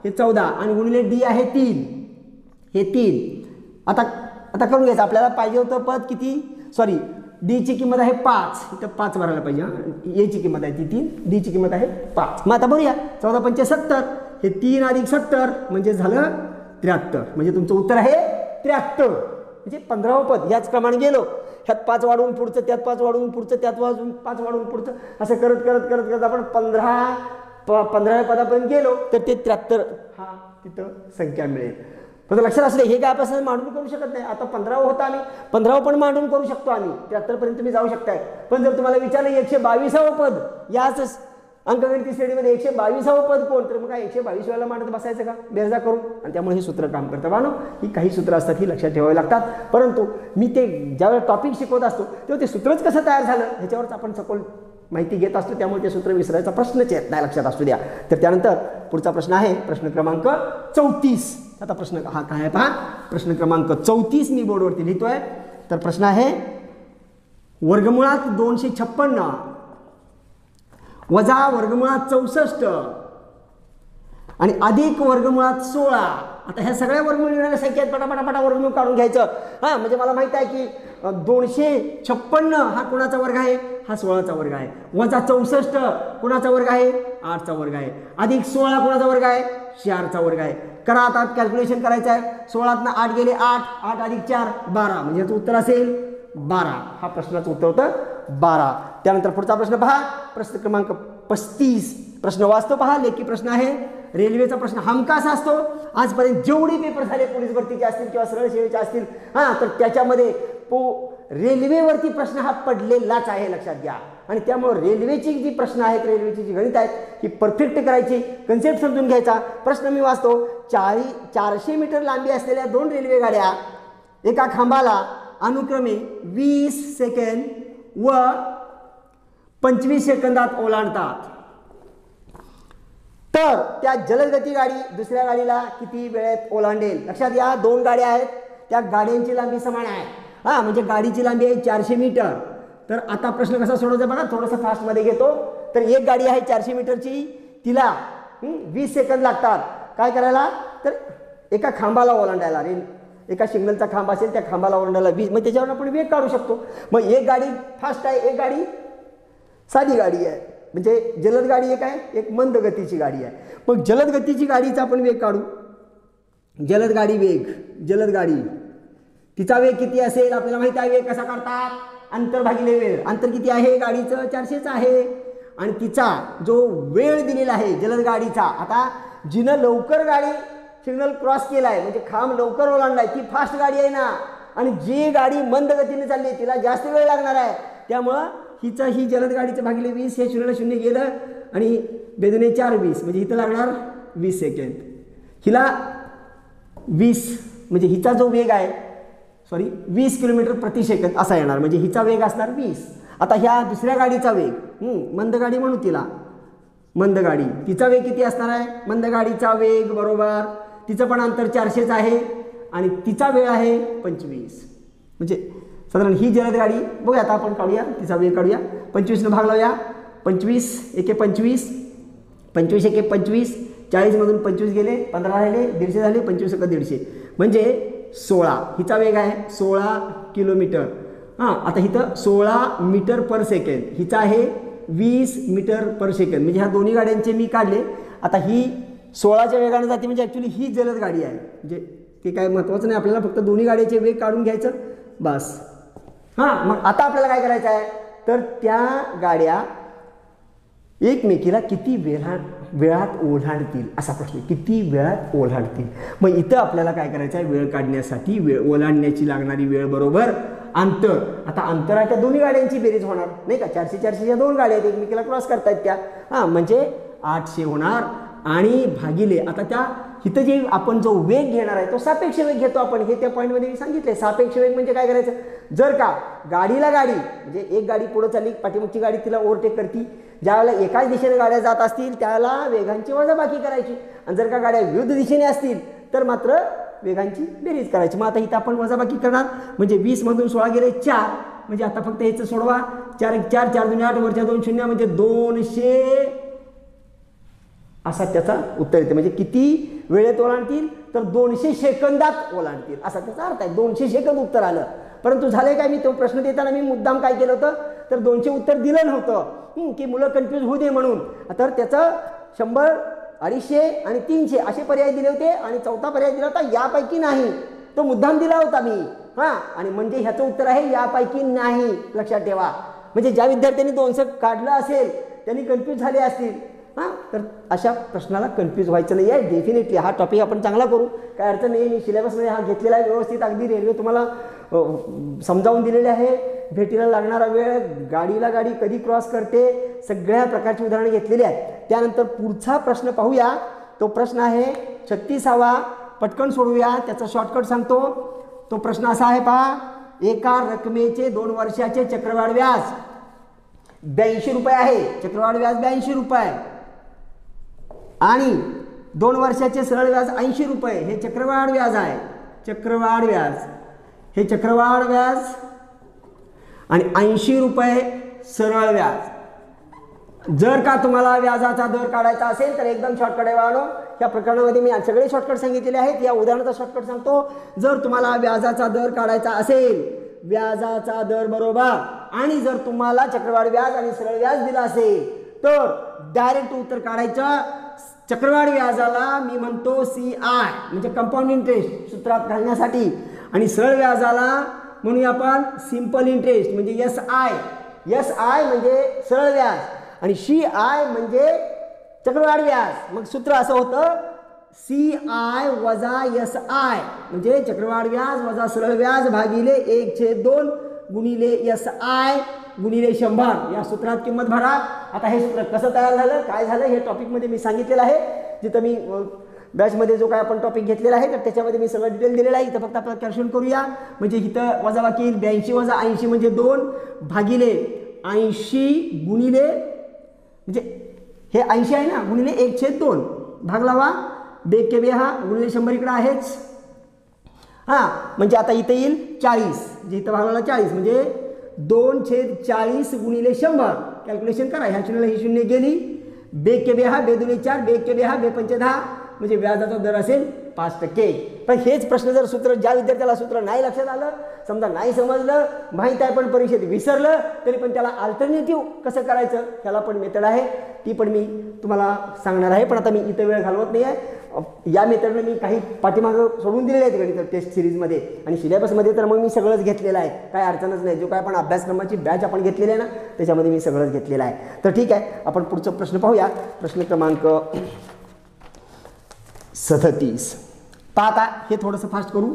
हे 14 आणि गुणिले D आहे 3, हे 3. आता करून घ्यायचं. आपल्याला पाहिजे होतं पद किती, सॉरी D ची किंमत आहे 5, इथं 5 भरायला पाहिजे. A ची किंमत आहे ती 3, D ची किंमत आहे 5. मग आता भरूया. 14 × 5 = 70, हे 3 अधिक 70 म्हणजे झालं 73. म्हणजे तुमचं उत्तर आहे 73. म्हणजे 15वं पद याच प्रमाणे गेलो. ह्यात 5 वाढवून पुढचं, त्यात 5 वाढवून पुढचं, त्यात 5 वाढवून पुढचं, असं करत आपण 15व्या पदापर्यंत गेलो तर ते 73 हा तिथं संख्या मिळेल. फक्त लक्षात असले हे काय आपण मांडून करू शकत नाही. आता 15वं होतं, आम्ही 15वं पण मांडून करू शकतो. आम्ही 73 पर्यंत तुम्ही जाऊ शकताय. पण जर तुम्हाला विचारलं 122वं पद याच अंकगणित श्रेणीमध्ये 122वं पद कोण, तर मग काय 122 वेळेला मांडत बसायचं का बेरजा करून, आणि त्यामुळे हे सूत्र काम करतं. बानो ही काही सूत्र असतात ही लक्षात ठेवावी लागतात. परंतु मी ते ज्यावेळेला टॉपिक शिकवत असतो तेव्हा ते सूत्रच कसं तयार झालं ह्याच्यावरच आपण सखोल माहिती घेत असतो, त्यामुळे ते सूत्र विसरायचा प्रश्नच येत नाही, लक्षात असू द्या. तर त्यानंतर पुढचा प्रश्न आहे प्रश्न क्रमांक 34. आता प्रश्न हा काय आहे पहा, प्रश्न क्रमांक 34 मी बोर्डवरती लिहितोय. तर प्रश्न आहे वर्गमुळात 256 वजा वर्गमुळात 64 आणि अधिक वर्गमुळात 16. आता ह्या सगळ्या वर्गमूळ येणाऱ्या संख्या पटापटापटा वर्गमूळ काढून घ्यायचं. हां, म्हणजे मला माहित आहे की 256 हा कोणाचा वर्ग आहे, हा 16चा वर्ग आहे. वजा 64 कोणाचा वर्ग आहे, 8चा वर्ग आहे. अधिक 16 कोणाचा वर्ग आहे, 4चा वर्ग आहे. करा आता कॅल्क्युलेशन करायचं आहे. 16तनं 8 गेले 8, 8 अधिक 4 12, म्हणजे याचं उत्तर असेल 12. हा प्रश्नाचं उत्तर होतं 12. त्यानंतर पुढचा प्रश्न पहा, प्रश्न क्रमांक 35. प्रश्न वाचतो पहा, लेखी प्रश्न आहे. रेल्वेचा प्रश्न हमखास असतो. आजपर्यंत जेवढे पेपर झाले पोलीस भरतीचे असतील किंवा सरळ सेवेचे असतील, हां, तर त्याच्यामध्ये रेल्वेवरती प्रश्न हा पडलेलाच आहे, लक्षात घ्या. आणि त्यामुळे रेल्वेची जी प्रश्न आहेत, रेल्वेची जी गणित आहेत ही परफेक्ट करायची, कन्सेप्ट समजून घ्यायचा. प्रश्न मी वाचतो. 400 मीटर लांबी असलेल्या 2 रेल्वे गाड्या एका खांबाला अनुक्रमे 20 सेकंद व 25 सेकंदात ओलांडतात, तर त्या जलदगती गाडी दुसऱ्या गाडीला किती वेळेत ओलांडेल. लक्षात घ्या, 2 गाड्या आहेत, त्या गाड्यांची लांबी समान आहे. हां, म्हणजे गाडीची लांबी आहे 400 मीटर. तर आता प्रश्न कसा सोडवायचा बघा, थोडंसं फास्टमध्ये घेतो. तर एक गाडी आहे 400 मीटरची, तिला 20 सेकंद लागतात काय करायला, तर एका खांबाला ओलांडायला. एका सिग्नलचा खांब असेल त्या खांबाला ओलांडायला 20, मग त्याच्यावर आपण वेग काढू शकतो. मग एक गाडी फास्ट आहे, एक गाडी साधी गाडी आहे, म्हणजे जलद गाडी एक आहे, एक मंद गतीची गाडी आहे. मग जलद गतीची गाडीचा आपण वेग काढू. जलद गाडी वेग, जलद गाडी तिचा वेग किती असेल आपल्याला माहिती आहे. वेग कसा काढतात, अंतर भागिले वेळ. अंतर किती आहे गाडीचं, 400च आहे. आणि तिचा जो वेळ दिलेला आहे जलद गाडीचा, आता जिनं लवकर गाडी सिग्नल क्रॉस केला आहे म्हणजे खांब लवकर ओलांडलाय ती फास्ट गाडी आहे ना, आणि जी गाडी मंद गतीने चालली आहे तिला जास्त वेळ लागणार आहे. त्यामुळं ही जलद गाडीचं भागिले 20, हे 0 0 गेलं आणि बेदने 4 20, म्हणजे इथं लागणार 20 सेकंद. हिला 20 म्हणजे हिचा जो वेग आहे 20 किलोमीटर प्रति सेकंद असा येणार, म्हणजे हिचा वेग असणार 20. आता ह्या दुसऱ्या गाडीचा वेग मंद गाडी म्हणू तिला, मंद गाडी तिचा वेग किती असणार आहे, मंद गाडीचा वेग बरोबर तिचं पण अंतर 400च आहे आणि तिचा वेळ आहे 25. म्हणजे साधारण ही जलद गाडी बघूया, आता आपण काढूया तिचा वेग काढूया. 25 भाग लावूया. 25 एके 25, 25 एके 25, 40 मधून 25 गेले, 15 राहिले, 150 झाले, 25 एका 150 म्हणजे 16. हिचा वेग आहे 16 किलोमीटर. हां, आता इथं 16 मीटर पर सेकंद, हिचा आहे 20 मीटर पर सेकंद. म्हणजे ह्या दोन्ही गाड्यांचे मी काढले. आता ही 16च्या वेगाने जाते, म्हणजे ॲक्च्युली ही जलद गाडी आहे. म्हणजे ते काय महत्त्वाचं नाही, आपल्याला फक्त दोन्ही गाड्याचे वेग काढून घ्यायचं बस. हां, मग आता आपल्याला काय करायचं आहे, तर त्या गाड्या एकमेकीला किती वेळात ओलांडतील असा प्रश्न, किती वेळात ओलांडतील. मग इथं आपल्याला काय करायचं आहे, वेळ काढण्यासाठी वेळ ओलांडण्याची लागणारी वेळ बरोबर अंतर. आता अंतराच्या दोन्ही गाड्यांची बेरीज होणार नाही का, 400 400च्या 2 गाड्या आहेत एकमेकीला क्रॉस करतायत त्या. हां, म्हणजे 800 होणार आणि भागिले आता त्या इथं जे आपण जो वेग घेणार आहे तो सापेक्ष वेग घेतो आपण. हे त्या पॉईंटमध्ये मी सांगितले. सापेक्ष वेग म्हणजे काय करायचं, जर का गाडीला गाडी म्हणजे एक गाडी पुढे चालली, पाठीमागची गाडी तिला ओव्हरटेक करती, ज्यावेळेला एकाच दिशेने गाड्या जात असतील त्याला वेगांची वजाबाकी करायची, आणि जर का गाड्या विरुद्ध दिशेने असतील तर मात्र वेगांची बेरीज करायची. मग आता इथं आपण वजाबाकी करणार, म्हणजे 20 मधून 16 गेले 4, म्हणजे आता फक्त याचं सोडवा. 4 1 4, 4 2 8, वरच्या 2 0, म्हणजे 200 असा त्याचा उत्तर येते. म्हणजे किती वेळेत ओलांडतील, तर 200 सेकंदात ओलांडतील असा त्याचा अर्थ आहे. 200 सेकंद उत्तर आलं. परंतु झाले काय, मी तो प्रश्न देताना मी मुद्दाम काय केलं होतं, तर 200 उत्तर दिलं नव्हतं की मुलं कन्फ्यूज होऊ दे म्हणून. तर त्याचं 100, 250 आणि 300 असे पर्याय दिले होते, आणि चौथा पर्याय दिला होता यापैकी नाही, तो मुद्दाम दिला होता मी. हां, आणि म्हणजे ह्याचं उत्तर आहे यापैकी नाही, लक्षात ठेवा. म्हणजे ज्या विद्यार्थ्यांनी 200 काढलं असेल त्यांनी कन्फ्यूज झाले असतील. हां, तर अशा प्रश्नाला कन्फ्यूज व्हायचं नाही आहे. डेफिनेटली हा टॉपिक आपण चांगला करू, काय अडचण नाही. मी सिलेबसमध्ये हा घेतलेला आहे व्यवस्थित. अगदी रेल्वे तुम्हाला समजावून दिलेले आहे. भेटीला लागणारा वेळ, गाडीला गाडी कधी क्रॉस करते, सगळ्या प्रकारची उदाहरणं घेतलेली आहेत. त्यानंतर पुढचा प्रश्न पाहूया. तो प्रश्न आहे 36वा. पटकन सोडूया, त्याचा शॉर्टकट सांगतो. तो प्रश्न असा आहे पहा. एका रकमेचे 2 वर्षाचे चक्रवाढ व्याज 82 रुपये आहे. चक्रवाढ व्याज 82 रुपये आणि 2 वर्षाचे सरळ व्याज 80 रुपये. हे चक्रवाढ व्याज आहे. चक्रवाढ व्याज, हे चक्रवाढ व्याज आणि 80 रुपये सरळ व्याज. जर का तुम्हाला व्याजाचा दर काढायचा असेल तर एकदम शॉर्टकट आहे बाळांनो. या प्रकरणामध्ये मी सगळे शॉर्टकट सांगितलेले आहेत. या उदाहरणाचा शॉर्टकट सांगतो. जर तुम्हाला व्याजाचा दर काढायचा असेल, व्याजाचा दर बरोबर, आणि जर तुम्हाला चक्रवाढ व्याज आणि सरळ व्याज दिला असेल तर डायरेक्ट उत्तर काढायचं. चक्रवाढ व्याजाला मी म्हणतो CI म्हणजे कंपाऊंड इंटरेस्ट सूत्रात घालण्यासाठी, आणि सरळ व्याजाला म्हणूया आपण सिंपल इंटरेस्ट म्हणजे SI म्हणजे सरळ व्याज आणि CI म्हणजे चक्रवाढ व्याज. मग सूत्र असं होतं CI वजा SI म्हणजे चक्रवाढ व्याज वजा सरळ व्याज भागिले 1/2 गुणिले SI गुणिले 100. या सूत्रात किंमत भरा. आता हे सूत्र कसं तयार झालं, काय झालं, हे टॉपिकमध्ये मी सांगितलेलं आहे. जिथं मी बॅचमध्ये जो काय आपण टॉपिक घेतलेला आहे तर त्याच्यामध्ये मी सगळं डिटेल दिलेलं आहे. इथं फक्त आपण कॅल्क्युलेशन करूया. म्हणजे इथं वजाबाकी 82 वजा 80 म्हणजे 2 भागिले 80 गुणिले, म्हणजे हे 80 आहे ना, गुणिले 1/2 भाग लावा. 2 के 2 गुणिले 100 इकडं आहेच. हां, म्हणजे आता इथं येईल 40, जे इथं भाग लावला 40 म्हणजे 2/40 गुणिले 100. कॅल्क्युलेशन करा. ह्या शून्याला ही शून्य गेली. 2 के 2 2 दुणे 4, 2 के 2 2 पंचे 10 म्हणजे व्याजाचा दर असेल 5%. पण हेच प्रश्न जर सूत्र ज्या विद्यार्थ्याला सूत्र नाही लक्षात आलं, समजा नाही समजलं, माहीत आहे पण परीक्षेत विसरलं, तरी पण त्याला अल्टरनेटिव्ह कसं करायचं त्याला पण मेथड आहे. ती पण मी तुम्हाला सांगणार आहे. पण आता मी इथं वेळ घालवत नाही आहे. या मेथडनं मी काही पाठीमागं सोडून दिलेले आहेत गणित टेस्ट सिरीजमध्ये आणि सिलेबसमध्ये तर मग मी सगळंच घेतलेलं आहे. काय अडचणच नाही. जो काय आपण अभ्यासक्रमाची बॅच आपण घेतलेली आहे ना त्याच्यामध्ये मी सगळंच घेतलेलं आहे. तर ठीक आहे, आपण पुढचा प्रश्न पाहूया. प्रश्न क्रमांक 37. पाहता हे थोडंसं फास्ट करू.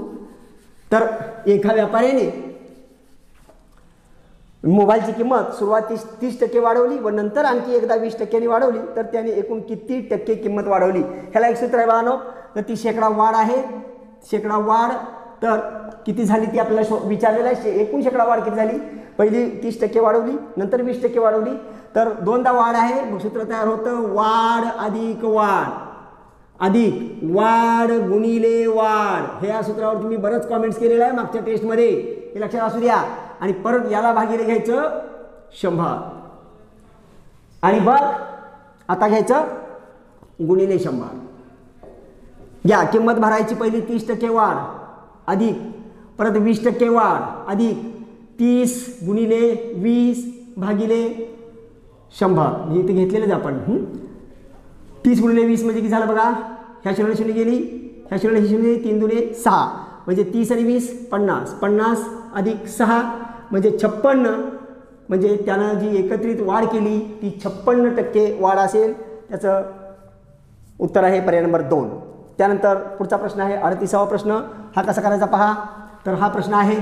तर एका व्यापाऱ्याने मोबाईलची किंमत सुरुवातीस 30% वाढवली व नंतर आणखी एकदा 20% वाढवली तर त्याने एकूण किती टक्के किंमत वाढवली. ह्याला एक सूत्र आहे बाळांनो. तर ती शेकडा वाढ आहे. शेकडा वाढ तर किती झाली ती आपल्याला विचारलेलं आहे. एकूण शेकडा वाढ किती झाली. पहिली 30% वाढवली, नंतर 20% वाढवली, तर दोनदा वाढ आहे. मग सूत्र तयार होतं वाढ अधिक वाढ अधिक वाढ गुणिले वाढ. हे या सूत्रावर तुम्ही बरंच कॉमेंट्स केलेलं आहे मागच्या टेस्टमध्ये, हे लक्षात असू द्या. आणि परत याला भागिले घ्यायचं 100 आणि बघ आता घ्यायचं गुणिले 100. घ्या किंमत भरायची. पहिली 30% वाढ अधिक परत 20% वाढ अधिक 30 गुणिले 20 भागिले 100. हे इथे घेतलेलंच आपण. 30 गुणिले 20 म्हणजे किती झालं बघा. ह्या शून्य शून्य गेली, ह्या शून्य ही शून्य, 3 दुणे 6 म्हणजे 30 आणि 20 50. 50 अधिक 6 म्हणजे 56. म्हणजे त्यानं जी एकत्रित वाढ केली ती 56% वाढ असेल. त्याचं उत्तर आहे पर्याय नंबर 2. त्यानंतर पुढचा प्रश्न आहे 38वा प्रश्न. हा कसा करायचा पहा. तर हा प्रश्न आहे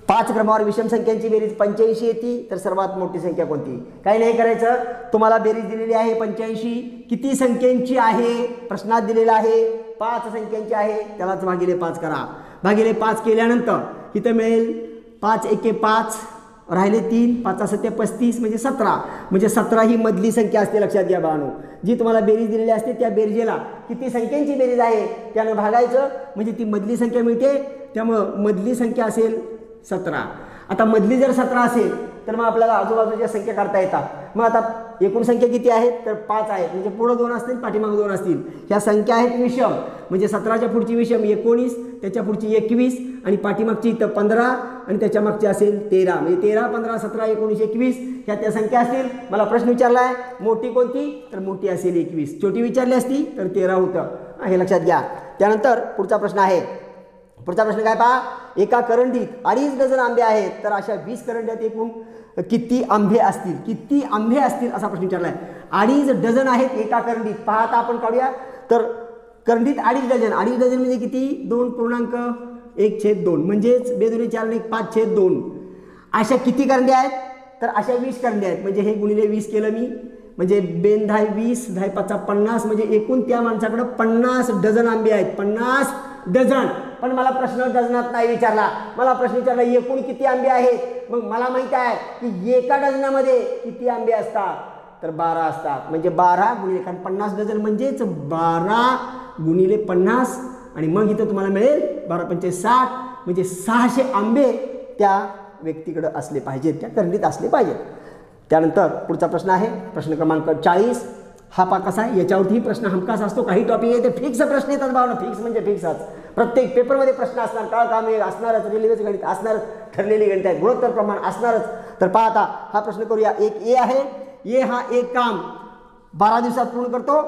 5 क्रमावर विषम संख्यांची बेरीज 85 येते तर सर्वात मोठी संख्या कोणती. काही नाही करायचं. तुम्हाला बेरीज दिलेली आहे 85. किती संख्यांची आहे प्रश्नात दिलेला आहे. 5 संख्यांची आहे. त्यालाच भागिले 5 करा. भागिले 5 केल्यानंतर इथं मिळेल 5 एके 5 राहिले 3, 5 7 35 म्हणजे 17. म्हणजे 17 ही मधली संख्या असते. लक्षात घ्या बाळांनो. जी तुम्हाला बेरीज दिलेली असते त्या बेरजेला किती संख्यांची बेरीज आहे त्यानं भागायचं म्हणजे ती मधली संख्या मिळते. त्यामुळं मधली संख्या असेल 17. आता मधली जर 17 असेल तर मग आपल्याला आजूबाजूच्या संख्या काढता येतात. मग आता एकूण संख्या किती आहेत तर 5 आहेत. म्हणजे पुढं 2 असतील पाठीमागं 2 असतील. ह्या संख्या आहेत विषम. म्हणजे 17च्या पुढची विषम 19, त्याच्या पुढची 21 आणि पाठीमागची इथं 15 आणि त्याच्या मागची असेल 13. म्हणजे 13 15 17 19 21 ह्या त्या संख्या असतील. मला प्रश्न विचारला आहे मोठी कोणती तर मोठी असेल 21. छोटी विचारली असती तर 13 होतं. हे लक्षात घ्या. त्यानंतर पुढचा प्रश्न आहे पुढचा प्रश्न काय पहा, एका करंडीत 2.5 डझन आंबे आहेत, तर अशा 20 करंड्यात एकूण किती आंबे असतील, किती आंबे असतील असा प्रश्न विचारला आहे. 2.5 डझन आहेत एका करंडीत. पहा आता आपण काढूया, तर करंडीत 2.5 डझन, 2.5 डझन म्हणजे किती, 2.1/2 म्हणजेच 2 4 आणि 5/2. अशा किती करंड्या आहेत, तर अशा 20 करंड्या आहेत. म्हणजे हे गुणिले 20 केलं मी, म्हणजे 2 10 20 10 5 50, म्हणजे एकूण त्या माणसाकडे 50 डझन आंबे आहेत, 50 डझन. पण मला प्रश्न डझनात नाही विचारला, मला प्रश्न विचारला एकूण किती आंबे आहेत. मग मला माहित आहे की एका डझनामध्ये किती आंबे असतात, तर 12 असतात. म्हणजे 12 गुणिले, कारण 50 डझन म्हणजेच 12 गुणिले 50, आणि मग इथं तुम्हाला मिळेल 12 पंचे 60, म्हणजे 600 आंबे त्या व्यक्तीकडे असले पाहिजेत, त्या करंडीत असले पाहिजेत. त्यानंतर पुढचा प्रश्न आहे प्रश्न क्रमांक 40. हा पा कसा आहे, याच्यावरती प्रश्न हमखास असतो. काही टॉपिक आहे ते फिक्स प्रश्न येतात भावना, फिक्स म्हणजे फिक्सच. प्रत्येक पेपरमध्ये प्रश्न असणार, काळ काम असणारच, रेल्वेचं गणित असणारच, ठरलेली गणित आहेत, गुणोत्तर प्रमाण असणारच. तर पहा आता हा प्रश्न करूया. एक ए आहे, ए हा एक काम 12 दिवसात पूर्ण करतो,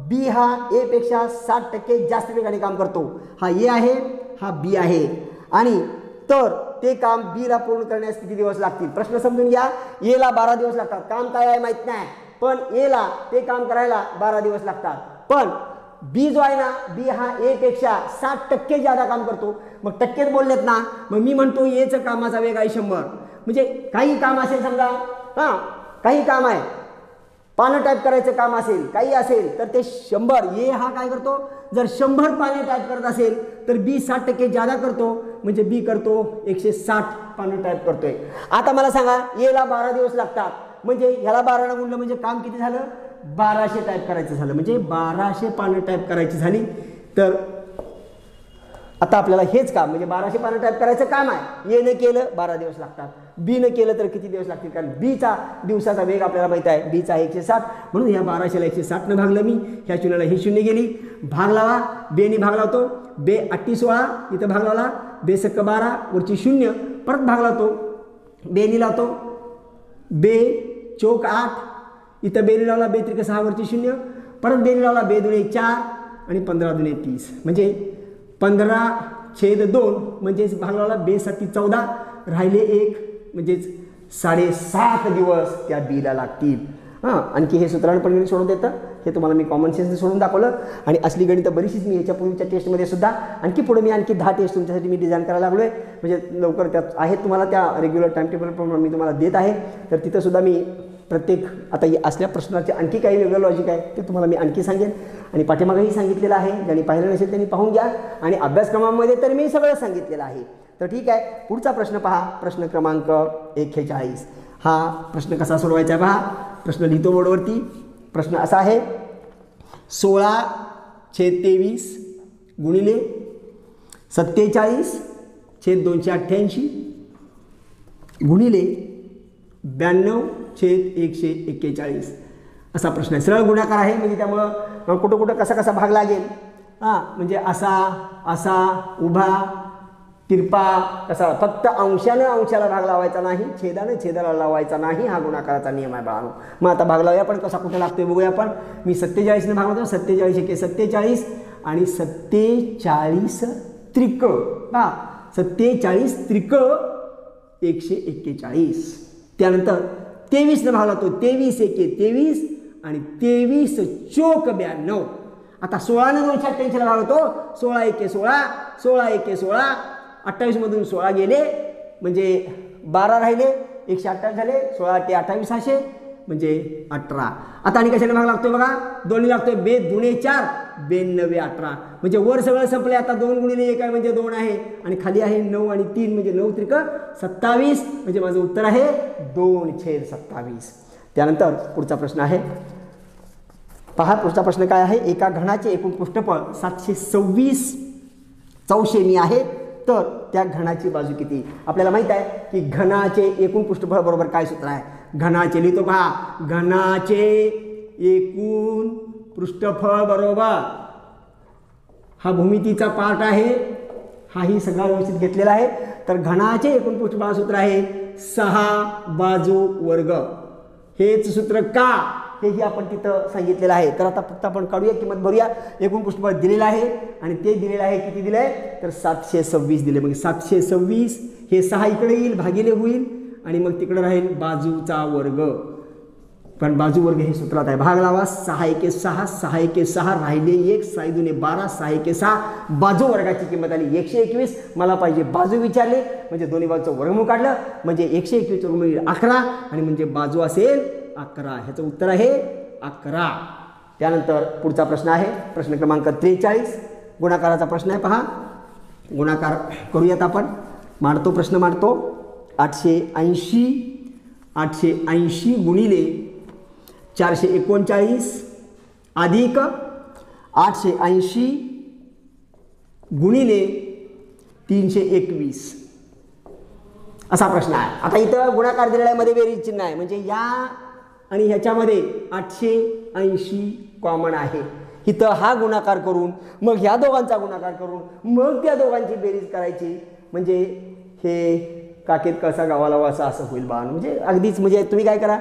बी हा ए पेक्षा 60% जास्त वेगाने काम करतो. हा ए आहे, हा बी आहे, आणि तर ते काम बी ला पूर्ण करण्यास किती दिवस लागतील. प्रश्न समजून घ्या. ए ला 12 दिवस लागतात, काम काय आहे माहित नाही, पण ए ला ते काम करायला 12 दिवस लागतात. पण बी जो आहे ना, बी हा ए पेक्षा 60% ज्यादा काम करतो. मग टक्केत बोललेत ना, मग मी म्हणतो एचं कामाचा वेग आहे 100. म्हणजे काही काम असेल समजा, हां काही काम आहे, पानं टाईप करायचं काम असेल, काही असेल, तर ते 100. ए हा काय करतो, जर 100 पाने टाईप करत असेल तर बी 60% ज्यादा करतो, म्हणजे बी करतो 160 पानं टाईप करतोय. आता मला सांगा, ए ला 12 दिवस लागतात, म्हणजे ह्याला 12 ने गुणलं म्हणजे काम किती झालं, 1200 टाईप करायचं झालं. म्हणजे 1200 पानं टाईप करायची झाली. तर आता आपल्याला हेच काम, म्हणजे 1200 पानं टाईप करायचं काम आहे. ए ने केलं 12 दिवस लागतात, बी ने केलं तर किती दिवस लागतील, कारण बीचा दिवसाचा वेग आपल्याला माहिती आहे, बीचा 160. म्हणून ह्या 1200 ला 160 न भागलं मी, ह्या शून्याला ही शून्य गेली, भाग लावा, बेने भाग लावतो, बे 8 16, इथं भाग लावला, बे सक 12 वरची 0, परत भाग लावतो, बेनी लावतो, बे चौक 8, इथं बेनी लावला, बे त्रिक 6 वरची 0, परत बेनी लावला, बे दुणे 4 आणि 15 दुणे 30, म्हणजे 15/2, म्हणजेच भाग लावला, बे 7 14, राहिले 1, म्हणजेच 7.5 दिवस त्या बीला लागतील. हां, आणखी हे सूत्रानं पण गणित सोडून देतं, हे तुम्हाला मी कॉमन सेन्स सोडून दाखवलं. आणि असली गणितं बरीचशीच मी ह्याच्या पूर्वीच्या टेस्टमध्ये सुद्धा आणखी पुढे मी आणखी 10 टेस्ट तुमच्यासाठी मी डिझाईन करायला लागलो आहे. म्हणजे लवकर त्यात आहेत तुम्हाला त्या रेग्युलर टाइम टेबलप्रमाणे मी तुम्हाला देत आहे. तर तिथं सुद्धा मी प्रत्येक आता असल्या प्रश्नाचे आणखी काही वेगळं लॉजिक आहे ते तुम्हाला मी आणखी सांगेन. आणि पाठीमागेही सांगितलेलं आहे, ज्यांनी पाहिलं नसेल त्यांनी पाहून घ्या. आणि अभ्यासक्रमामध्ये तर मी सगळं सांगितलेलं आहे. तर ठीक आहे, पुढचा प्रश्न पहा, प्रश्न क्रमांक 41. हा प्रश्न कसा सोडवायचा आहे पहा. प्रश्न लिहितो बोर्डवरती. प्रश्न असा आहे, 16/23 गुणिले 47/288 गुणिले 92/141 असा प्रश्न आहे. सरळ गुणाकार आहे, म्हणजे त्यामुळं कुठं कुठं कसा कसा भाग लागेल. हां, म्हणजे असा असा उभा तिरपा कसा, फक्त अंशानं अंशाला भाग लावायचा नाही, छेदानं छेदाला लावायचा नाही, हा गुणाकाराचा नियम आहे बाळांनो. मग आता भाग लावूया, पण कसा कुठे लागतोय बघूया आपण. मी 47 ने भाग लावतो, 47 × 47 आणि 47 त्रिक, हां 47 त्रिक 141. त्यानंतर 23 ने भाग लावतो, 23 × 1 = 23 आणि 23 चौक 92. आता 16 ने 288 भाग होतो, 16 × 1 = 16, 16 × 1 = 16, 28 मधून 16 गेले म्हणजे 12 राहिले, 128 झाले, 16 × 8 = 2800 म्हणजे 18. आता आणि कशाने भाग लागतोय बघा, 2 लागतोय, बे दुणे 4 92 18, म्हणजे वर सगळं संपले. आता 2 × 1 आहे म्हणजे 2 आहे, आणि खाली आहे 9 आणि 3 म्हणजे 9 त्रिक 27, म्हणजे माझं उत्तर आहे 2/27. त्यानंतर पुढचा प्रश्न आहे पहा. पुढचा प्रश्न काय आहे, एका घनाचे एकूण पृष्ठफळ 726 चौशेमी आहे, तर त्या घनाची बाजू किती. आपल्याला माहित आहे की घनाचे एकूण पृष्ठफळ बरोबर काय सूत्र आहे. घनाचे लिहितो पहा, घनाचे एकूण पृष्ठफळ बरोबर, हा भूमितीचा पार्ट आहे, हाही सगळा व्यवस्थित घेतलेला आहे. तर घनाचे एकूण पृष्ठफळ सूत्र आहे 6 बाजू वर्ग. हेच सूत्र का, हेही आपण तिथं सांगितलेलं आहे. तर आता फक्त आपण काढूया, किंमत भरूया. एकूण पृष्ठबळ दिलेलं आहे आणि ते दिलेलं आहे, किती दिलं आहे तर 726 दिले. मग 726 हे 6 इकडे येईल, भागिले होईल आणि मग तिकडे राहील बाजूचा वर्ग. पण बाजू वर्ग हे सूत्रात आहे. भाग लावा, 6 एके 6, 6 एके 6 राहिले 1, 6 दुने 12, 6 एके 6 बाजू वर्गाची किंमत आली 121. मला पाहिजे बाजू विचारले म्हणजे दोन्ही बाजूचं वर्गमूळ काढलं म्हणजे 121 वर्गमूळ 11 आणि म्हणजे बाजू असेल 11. ह्याचं उत्तर आहे 11. त्यानंतर पुढचा प्रश्न आहे प्रश्न क्रमांक 43. गुणाकाराचा प्रश्न आहे. पहा, गुणाकार करूयात आपण. मांडतो, प्रश्न मांडतो. 880 गुणिले 439 अधिक 880 गुणिले 321 असा प्रश्न आहे. आता इथं गुणाकार दिलेला आहे, मध्ये बेरीज चिन्ह आहे म्हणजे या आणि ह्याच्यामध्ये 880 कॉमन आहे. इथं हा गुणाकार करून मग ह्या दोघांचा गुणाकार करून मग त्या दोघांची बेरीज करायची म्हणजे हे काकेत कसा गावाला वासा असं होईल बा. म्हणजे अगदीच म्हणजे तुम्ही काय करा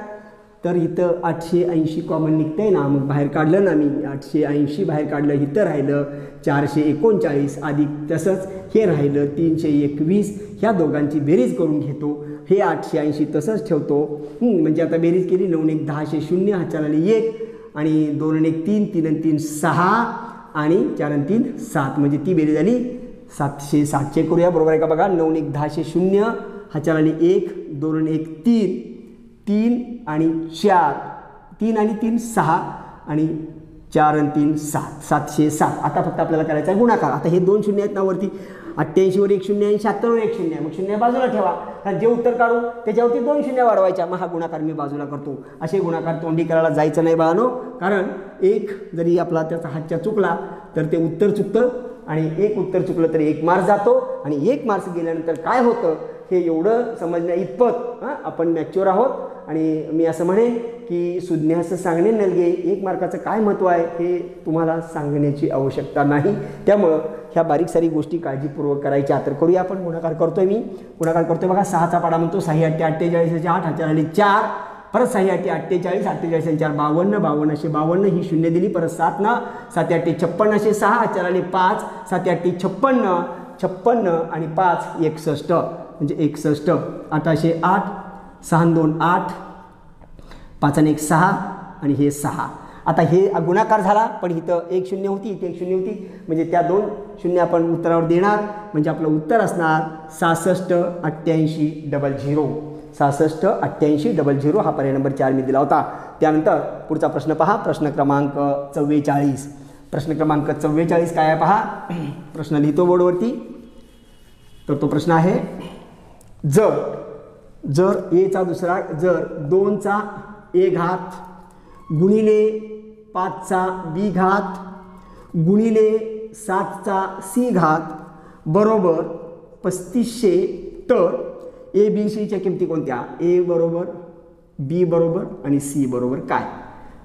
तर इथं 880 कॉमन निघतंय ना, मग बाहेर काढलं ना मी 880 बाहेर काढलं, इथं राहिलं 439 अधिक तसंच हे राहिलं 321. ह्या दोघांची बेरीज करून घेतो. हे 880 तसंच ठेवतो. म्हणजे आता बेरीज केली 9 1 10 0 हा 4 आणि 1 आणि 2 1 3 3 आणि 3 6 आणि 4 आणि 3 7 म्हणजे ती बेरीज झाली 760. चेक करूया बरोबर आहे का बघा. 9 1 10 0 हा 4 आणि 1 2 आणि 1 3 3 आणि 4 3 आणि 3 6 आणि 4 आणि 3 7 707. आता फक्त आपल्याला करायचा आहे गुणाकार. आता हे 2 शून्य आहेत ना वरती, 88 वर 1 शून्य आणि 76 वर 1 शून्य. मग शून्य बाजूला ठेवा, कारण जे उत्तर काढू त्याच्यावरती 2 शून्य वाढवायच्या. मग हा गुणाकार मी बाजूला करतो. असे गुणाकार तोंडी करायला जायचं नाही बाळानो, कारण एक जरी आपला त्याचा हातच्या चुकला तर ते उत्तर चुकतं आणि एक उत्तर चुकलं तरी 1 मार्क जातो आणि 1 मार्क गेल्यानंतर काय होतं हे एवढं समजण्या इतपत आपण मॅच्युअर आहोत. आणि मी असं म्हणेन की सुज्ञास सांगणे नलगे 1 मार्काचं काय महत्त्व आहे हे तुम्हाला सांगण्याची आवश्यकता नाही. त्यामुळं ह्या बारीक सारी गोष्टी काळजीपूर्वक करायच्या. तर करूया आपण. गुणाकार करतोय मी, गुणाकार करतोय बघा. 6चा पाडा म्हणतो 6 8 48 8 4 आणि 4 परत 6 8 48 48 आणि 4 52 52 असे 52 ही शून्य दिली. परत 7 ना 7 8 56 असे 6 4 आणि 5 7 8 56 56 आणि 5 61 म्हणजे 61 808 6 2 8 5 आणि 1 6 आणि हे 6. आता हे गुणाकार झाला पण इथं 1 शून्य होती, इथे 1 शून्य होती म्हणजे त्या 2 शून्य आपण उत्तरावर देणार म्हणजे आपलं उत्तर असणार 66 88 00. 66 88 00 हा पर्याय नंबर 4 मी दिला होता. त्यानंतर पुढचा प्रश्न पहा, प्रश्न क्रमांक 44. प्रश्न क्रमांक 44 काय आहे पहा. प्रश्न लिहितो बोर्डवरती. तर तो प्रश्न आहे, जर एचा दुसरा जर 2चा ए घात गुणिले 5चा बी घात गुणिले 7चा सी घात बरोबर 3500 तर ए बी सीच्या किमती कोणत्या. ए बरोबर बी बरोबर आणि सी बरोबर काय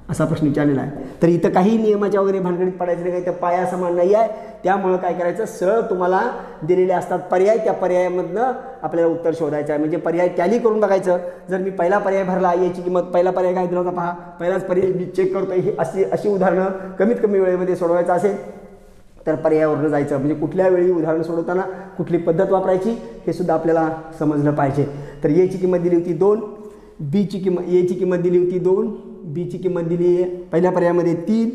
असा प्रश्न विचारलेला आहे. तर इथं काही नियमाच्या वगैरे भानगडीत पडायचं नाही, काही तर पाया समान नाही आहे. त्यामुळं काय करायचं, सरळ तुम्हाला दिलेले असतात पर्याय, त्या पर्यायामधनं आपल्याला उत्तर शोधायचं आहे. म्हणजे पर्याय टॅली करून बघायचं. जर मी पहिला पर्याय भरला याची किंमत पहिला पर्याय काय दिला होता पहा, पहिलाच पर्याय मी चेक करतोय. ही अशी उदाहरणं कमीत कमी वेळेमध्ये सोडवायचं असेल तर पर्यायावरनं जायचं. म्हणजे कुठल्या वेळी उदाहरण सोडवताना कुठली पद्धत वापरायची हे सुद्धा आपल्याला समजलं पाहिजे. तर एची किंमत दिली होती 2, बीची किंमत एची किंमत दिली होती 2, बीची किंमत दिली आहे पहिल्या पर्यायामध्ये 3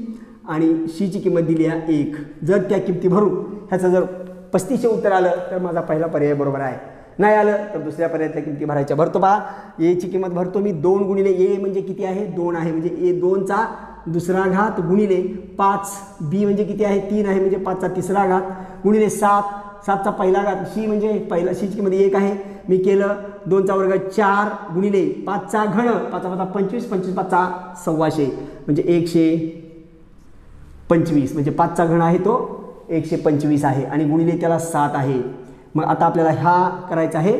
आणि सीची किंमत दिली आहे 1. जर त्या किमती भरून ह्याचं जर 3500 उत्तर आलं तर माझा पहिला पर्याय बरोबर आहे. नाही आलं तर दुसऱ्या पर्यायातल्या किमती भरायच्या. भरतो पहा, एची किंमत भरतो मी 2 गुणिले ए म्हणजे किती आहे 2 आहे म्हणजे ए 2चा दुसरा घात गुणिले 5 बी म्हणजे किती आहे 3 आहे म्हणजे 5चा तिसरा घात गुणिले 7चा पहिला घात सी म्हणजे पहिला सीची किंमत 1 आहे. मी केलं 2चा वर्ग 4 गुणिले 5चा घन 5 5 25 25 5चा 125 म्हणजे 125 म्हणजे 5चा घन आहे तो 125 आहे आणि गुणिले त्याला 7 आहे. मग आता आपल्याला हा करायचा आहे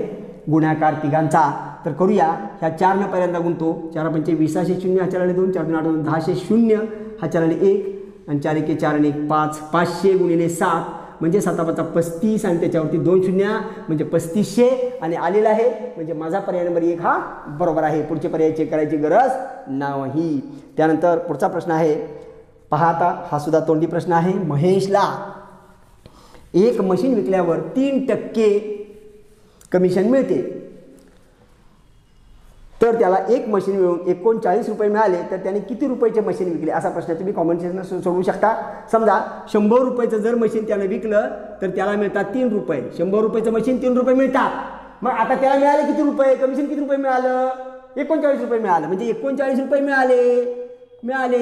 गुणाकार तिघांचा. तर करूया. ह्या 4 न पहिल्यांदा गुणतो. 4 5 20 0 हा 4 आणि 2 4 2 8 10 0 हा 4 आणि 1 आणि 4 1 4 आणि 1 5 500 गुणिले 7 म्हणजे 7×5 35 आणि त्याच्यावरती 2 शून्य म्हणजे 3500 आणि आलेला आहे म्हणजे माझा पर्याय नंबर 1 हा बरोबर आहे. पुढचे पर्याय चेक करायची गरज नाही. त्यानंतर पुढचा प्रश्न आहे पहा. आता हा सुद्धा तोंडी प्रश्न आहे. महेशला एक मशीन विकल्यावर 3% कमिशन मिळते, तर त्याला एक मशीन मिळून 39 रुपये मिळाले तर त्याने किती रुपयाचे मशीन विकले, असा प्रश्न तुम्ही कॉमन सेन्सनं सोडवू शकता. समजा 100 रुपयाचं जर मशीन त्याने विकलं तर त्याला मिळतात 3 रुपये. 100 रुपयाचं मशीन 3 रुपये मिळतात. मग आता त्याला मिळाले किती रुपये, कमिशन किती रुपये मिळालं, 39 रुपये मिळालं. म्हणजे 39 रुपये मिळाले.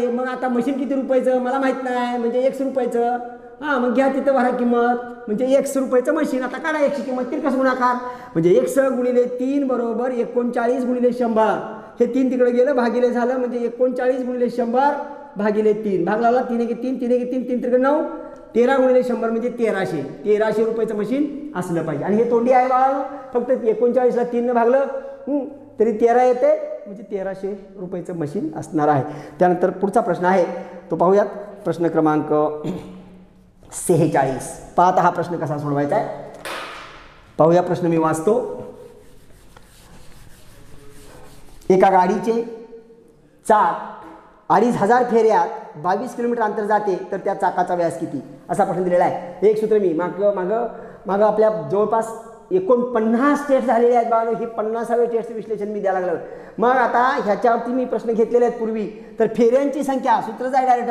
मग आता मशीन किती रुपयाचं मला माहीत नाही, म्हणजे 100 रुपयाचं. हां, मग घ्या तिथं भरा किंमत, म्हणजे 100 रुपयाचं मशीन. आता काढा 100ची किंमत, तिरकस गुणाकार म्हणजे 100 गुणिले 3 बरोबर 39 गुणिले 100. हे 3 तिकडे गेलं भागिले झालं म्हणजे 39 गुणिले 100 भागिले 3. भाग लावला 3 1 3 3 1 3 3 तिकडे 9. 13 गुणिले 100 म्हणजे 1300 रुपयाचं मशीन असलं पाहिजे. आणि हे तोंडी आहे बाळा, फक्त 39ला 3 भागलं तरी 13 येते म्हणजे 1300 रुपयाचं मशीन असणार आहे. त्यानंतर पुढचा प्रश्न आहे तो पाहूयात. प्रश्न क्रमांक 46. पाहता हा प्रश्न कसा सोडवायचा आहे पाहूया. प्रश्न मी वाचतो. एका गाडीचे चाक 2500 फेऱ्यात 22 किलोमीटर अंतर जाते तर त्या चाकाचा व्यास किती, असा प्रश्न दिलेला आहे. एक सूत्र मी मागं आपल्या जवळपास 49 टेस्ट झालेले आहेत बाळांनो. ही 50व्या टेस्टचं विश्लेषण मी द्यायला लागलं. मग आता ह्याच्यावरती मी प्रश्न घेतलेले आहेत पूर्वी. तर फेऱ्यांची संख्या सूत्रच आहे डायरेक्ट.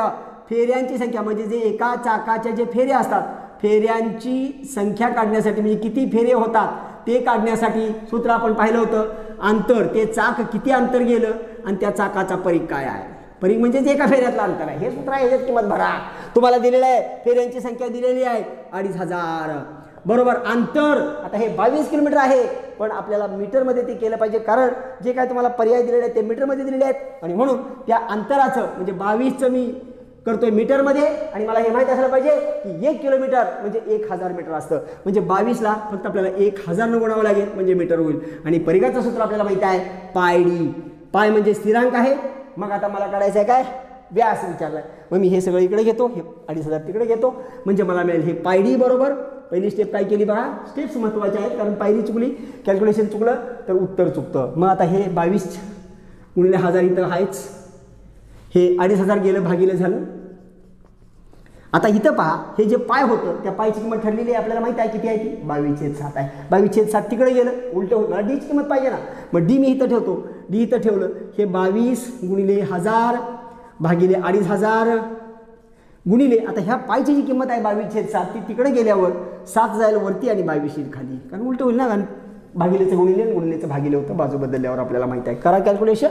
फेऱ्यांची संख्या म्हणजे जे एका चाकाच्या जे फेरे असतात, फेऱ्यांची संख्या काढण्यासाठी म्हणजे किती फेरे होतात ते काढण्यासाठी सूत्र आपण पाहिलं होतं. अंतर, ते चाक किती अंतर गेलं आणि त्या चाकाचा परीघ काय आहे. परीघ म्हणजे जे एका फेऱ्यातलं अंतर आहे. हे सूत्र आहे, ह्याच्यात किंमत भरा. तुम्हाला दिलेलं आहे फेऱ्यांची संख्या दिलेली आहे 2500 बरोबर. अंतर आता हे 22 किलोमीटर आहे पण आपल्याला मीटरमध्ये ते केलं पाहिजे, कारण जे काय तुम्हाला पर्याय दिलेले आहेत ते मीटरमध्ये दिलेले आहेत. आणि म्हणून त्या अंतराचं म्हणजे 22चं मी करतोय मीटरमध्ये. आणि मला हे माहीत असलं पाहिजे की 1 किलोमीटर म्हणजे 1000 मीटर असतं. म्हणजे 22ला फक्त आपल्याला 1000 गुणावं लागेल म्हणजे मीटर होईल. आणि परिघाचं सूत्र आपल्याला माहिती आहे पाय डी. पाय म्हणजे स्थिरांक आहे. मग आता मला काढायचं आहे काय, व्यास विचारलाय. मग मी हे सगळं इकडे घेतो, हे 2500 तिकडे घेतो म्हणजे मला मिळेल हे पाय डी बरोबर. पहिली स्टेप काय केली बघा, स्टेप्स महत्त्वाच्या आहेत कारण पायरी चुकली, कॅल्क्युलेशन चुकलं तर उत्तर चुकतं. मग आता हे 22 गुणिले 1000 इथं आहेच, हे 2500 गेलं भागिले झालं. आता इथं पहा हे जे पाय होतं त्या पायची किंमत ठरलेली आहे आपल्याला माहिती आहे किती आहे ती 22/7 आहे. 22/7 तिकडे गेलं उलटं होतं, मला डीची किंमत पाहिजे ना. मग डी मी इथं ठेवतो, डी इथं ठेवलं. हे 22 गुणिले 1000 भागिले 2500 गुणिले आता ह्या पायची जी किंमत आहे 22/7 ती तिकडे गेल्यावर 7 जायला वरती आणि 22 येईल खाली, कारण उलटं होईल ना. कारण भागिलेचं गुणिले गुणिलेचं भागिले होतं, बाजू बदलल्यावर आपल्याला माहिती आहे. करा कॅल्क्युलेशन.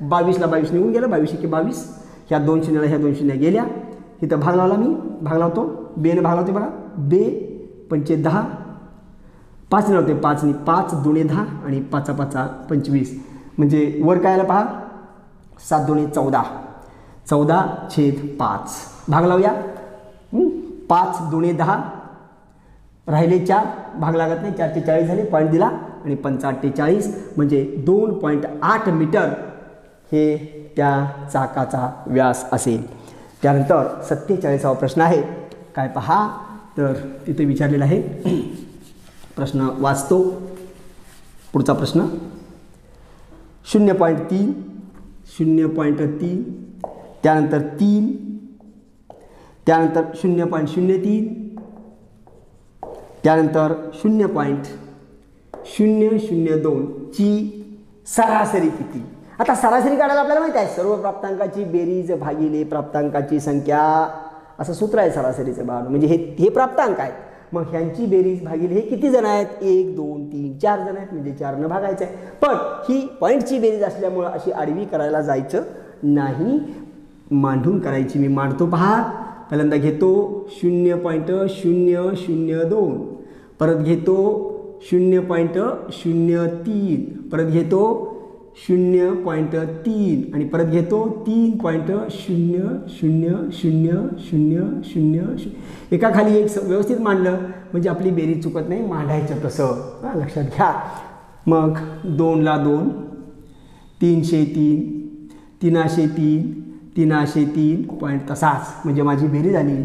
22ला 22 निघून गेलं, 22×22 ह्या 2 शून्याला ह्या 2 शून्य गेल्या. इथं भाग लावला, मी भाग लावतो, बेने भाग लावते बघा. बे 5 10 5 लावते, 5 आणि 5 2 10 आणि 5 5 25 म्हणजे वर काय आलं पहा 7 2 14 14/5 भाग लावूया. 5 2 10 राहिले 4 भाग लागत नाही, 4 चे 40 झाले, पॉईंट दिला आणि 5 48 म्हणजे 2.8 मीटर हे त्या चाकाचा व्यास असेल. त्यानंतर 47वा प्रश्न आहे काय पहा, तर तिथे विचारलेला आहे. प्रश्न वाचतो. पुढचा प्रश्न 0.3 0.3 त्यानंतर 3 त्यानंतर 0.03 त्यानंतर 0.002 ची सरासरी किती. आता सरासरी काढायला आपल्याला माहिती आहे सर्व प्राप्तांकाची बेरीज भागिले प्राप्तांकाची संख्या असं सूत्र आहे सरासरीचं बाळ. म्हणजे हे प्राप्तांक आहेत, मग ह्यांची बेरीज भागिले हे किती जण आहेत 1 2 3 4 जण आहेत म्हणजे 4 न भागायचं आहे. पण ही पॉईंटची बेरीज असल्यामुळं अशी आडवी करायला जायचं नाही, मांडून करायची. मी मांडतो पहा. पहिल्यांदा घेतो 0.002 परत घेतो 0.03 परत घेतो 0.3 आणि परत घेतो 3.00000. एका खाली एक व्यवस्थित मांडलं म्हणजे आपली बेरीज चुकत नाही. मांडायचं तसं लक्षात घ्या. मग 2ला 2 303 303 303 पॉईंट तसाच म्हणजे माझी बेरीज आली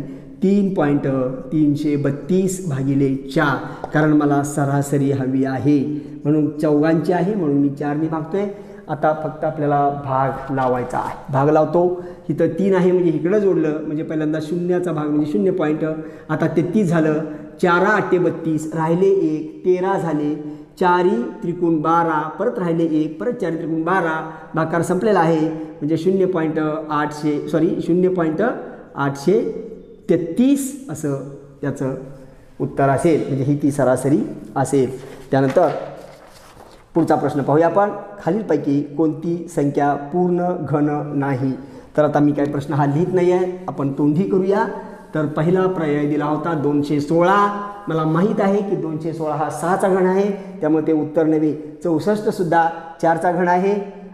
3.332/4 कारण मला सरासरी हवी आहे, म्हणून चौघांची आहे म्हणून मी 4ने भागतोय. आता फक्त आपल्याला भाग लावायचा आहे. भाग लावतो. इथं 3 आहे म्हणजे इकडं जोडलं म्हणजे पहिल्यांदा शून्याचा भाग म्हणजे 0 पॉईंट. आता 33 झालं. 4 8 32 राहिले 1 13 झाले. 4 त्रिकोण 12 परत राहिले 1 परत 4 त्रिकोण 12 भागाकार संपलेला आहे म्हणजे 0.833 असं त्याचं उत्तर असेल. म्हणजे ही ती सरासरी असेल. त्यानंतर पुढचा प्रश्न पाहूया आपण. खालीलपैकी कोणती संख्या पूर्ण घन नाही. तर आता मी काही प्रश्न हा लिहित नाही आहे, आपण तोंडी करूया. तर पहिला पर्याय दिला होता 216. मला माहीत आहे की 216 हा 6चा घन आहे, त्यामुळे ते उत्तर नव्हे. 64 सुद्धा 4चा घन आहे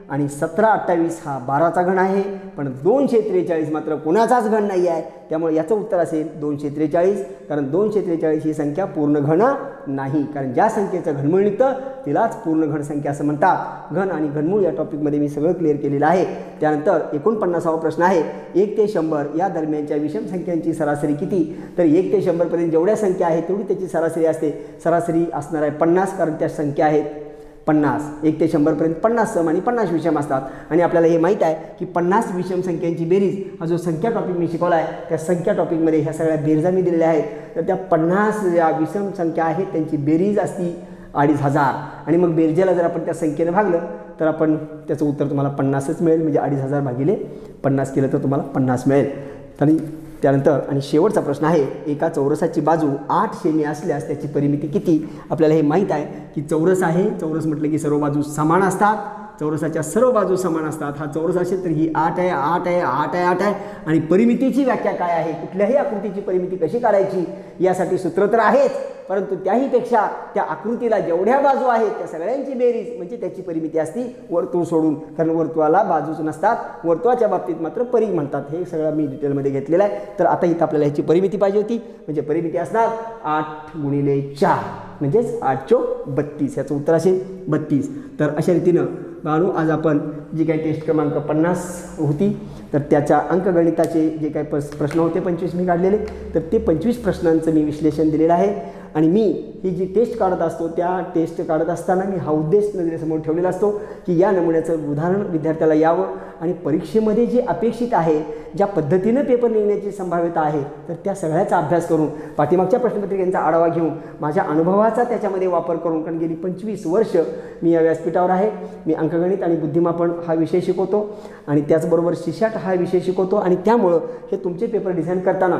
आणि 17 28 हा 12चा घन आहे. पण 243 मात्र कोणाचाच घन नाही आहे, त्यामुळे याचं उत्तर असेल 243. कारण 243 ही संख्या पूर्ण घन नाही. कारण ज्या संख्येचं घनमूळ निघतं तिलाच पूर्ण घन संख्या असं म्हणतात. घन आणि घनमूळ या टॉपिकमध्ये मी सगळं क्लिअर केलेलं आहे. त्यानंतर 49वा प्रश्न आहे 1 ते 100 या दरम्यानच्या विषम संख्यांची सरासरी किती. तर 1 ते 100 पर्यंत जेवढ्या संख्या आहेत तेवढी त्याची सरासरी असते. सरासरी असणार आहे 50 कारण त्या संख्या आहेत 50. 1 ते 100 पर्यंत 50 सम आणि 50 विषम असतात. आणि आपल्याला हे माहीत आहे की 50 विषम संख्यांची बेरीज हा जो संख्या टॉपिक मी शिकवला आहे त्या संख्या टॉपिकमध्ये ह्या सगळ्या बेरजा मी दिलेल्या आहेत. तर त्या 50 ज्या विषम संख्या आहेत त्यांची बेरीज असती 2500 आणि मग बेरजेला जर आपण त्या संख्येने भागलं तर आपण त्याचं उत्तर तुम्हाला 50च मिळेल. म्हणजे 2500 भागिले 50 केलं तर तुम्हाला 50 मिळेल. तरी त्यानंतर आणि शेवटचा प्रश्न आहे एका चौरसाची बाजू 8 सेमी असल्यास त्याची परिमिती किती. आपल्याला हे माहीत आहे की चौरस आहे. चौरस म्हटलं की सर्व बाजू समान असतात. चौरसाच्या सर्व बाजू समान असतात. हा चौरस असेल तर ही 8 आहे 8 आहे 8 आहे 8 आहे. आणि परिमितीची व्याख्या काय आहे, कुठल्याही आकृतीची परिमिती कशी काढायची यासाठी सूत्र तर आहेच, परंतु त्याहीपेक्षा त्या आकृतीला जेवढ्या बाजू आहेत त्या सगळ्यांची बेरीज म्हणजे त्याची परिमिती असती वर्तुळ सोडून. कारण वर्तुळाला बाजूच नसतात, वर्तुळाच्या बाबतीत मात्र परिघ म्हणतात. हे सगळं मी डिटेलमध्ये घेतलेलं आहे. तर आता इथं आपल्याला ह्याची परिमिती पाहिजे होती. म्हणजे परिमिती असणार 8 × 4 म्हणजेच 8 चौक 32. याचं उत्तर असेल 32. तर अशा रीतीनं बाळू आज आपण जी काही टेस्ट क्रमांक 50 होती तर त्याच्या अंकगणिताचे जे काही प्रश्न होते 25 मी काढलेले, तर ते 25 प्रश्नांचं मी विश्लेषण दिलेलं आहे. आणि मी ही जी टेस्ट काढत असतो त्या टेस्ट काढत असताना मी हा उद्देश नजरेसमोर ठेवलेला असतो की या नमुन्याचं उदाहरण विद्यार्थ्याला यावं आणि परीक्षेमध्ये जे अपेक्षित आहे, ज्या पद्धतीनं पेपर लिहिण्याची संभाव्यता आहे तर त्या सगळ्याचा अभ्यास करून पाठीमागच्या प्रश्नपत्रिकेचा आढावा घेऊन माझ्या अनुभवाचा त्याच्यामध्ये वापर करून, कारण गेली 25 वर्ष मी या व्यासपीठावर आहे. मी अंकगणित आणि बुद्धिमापन हा विषय शिकवतो आणि त्याचबरोबर शिशाट हा विषय शिकवतो. आणि त्यामुळं हे तुमचे पेपर डिझाईन करताना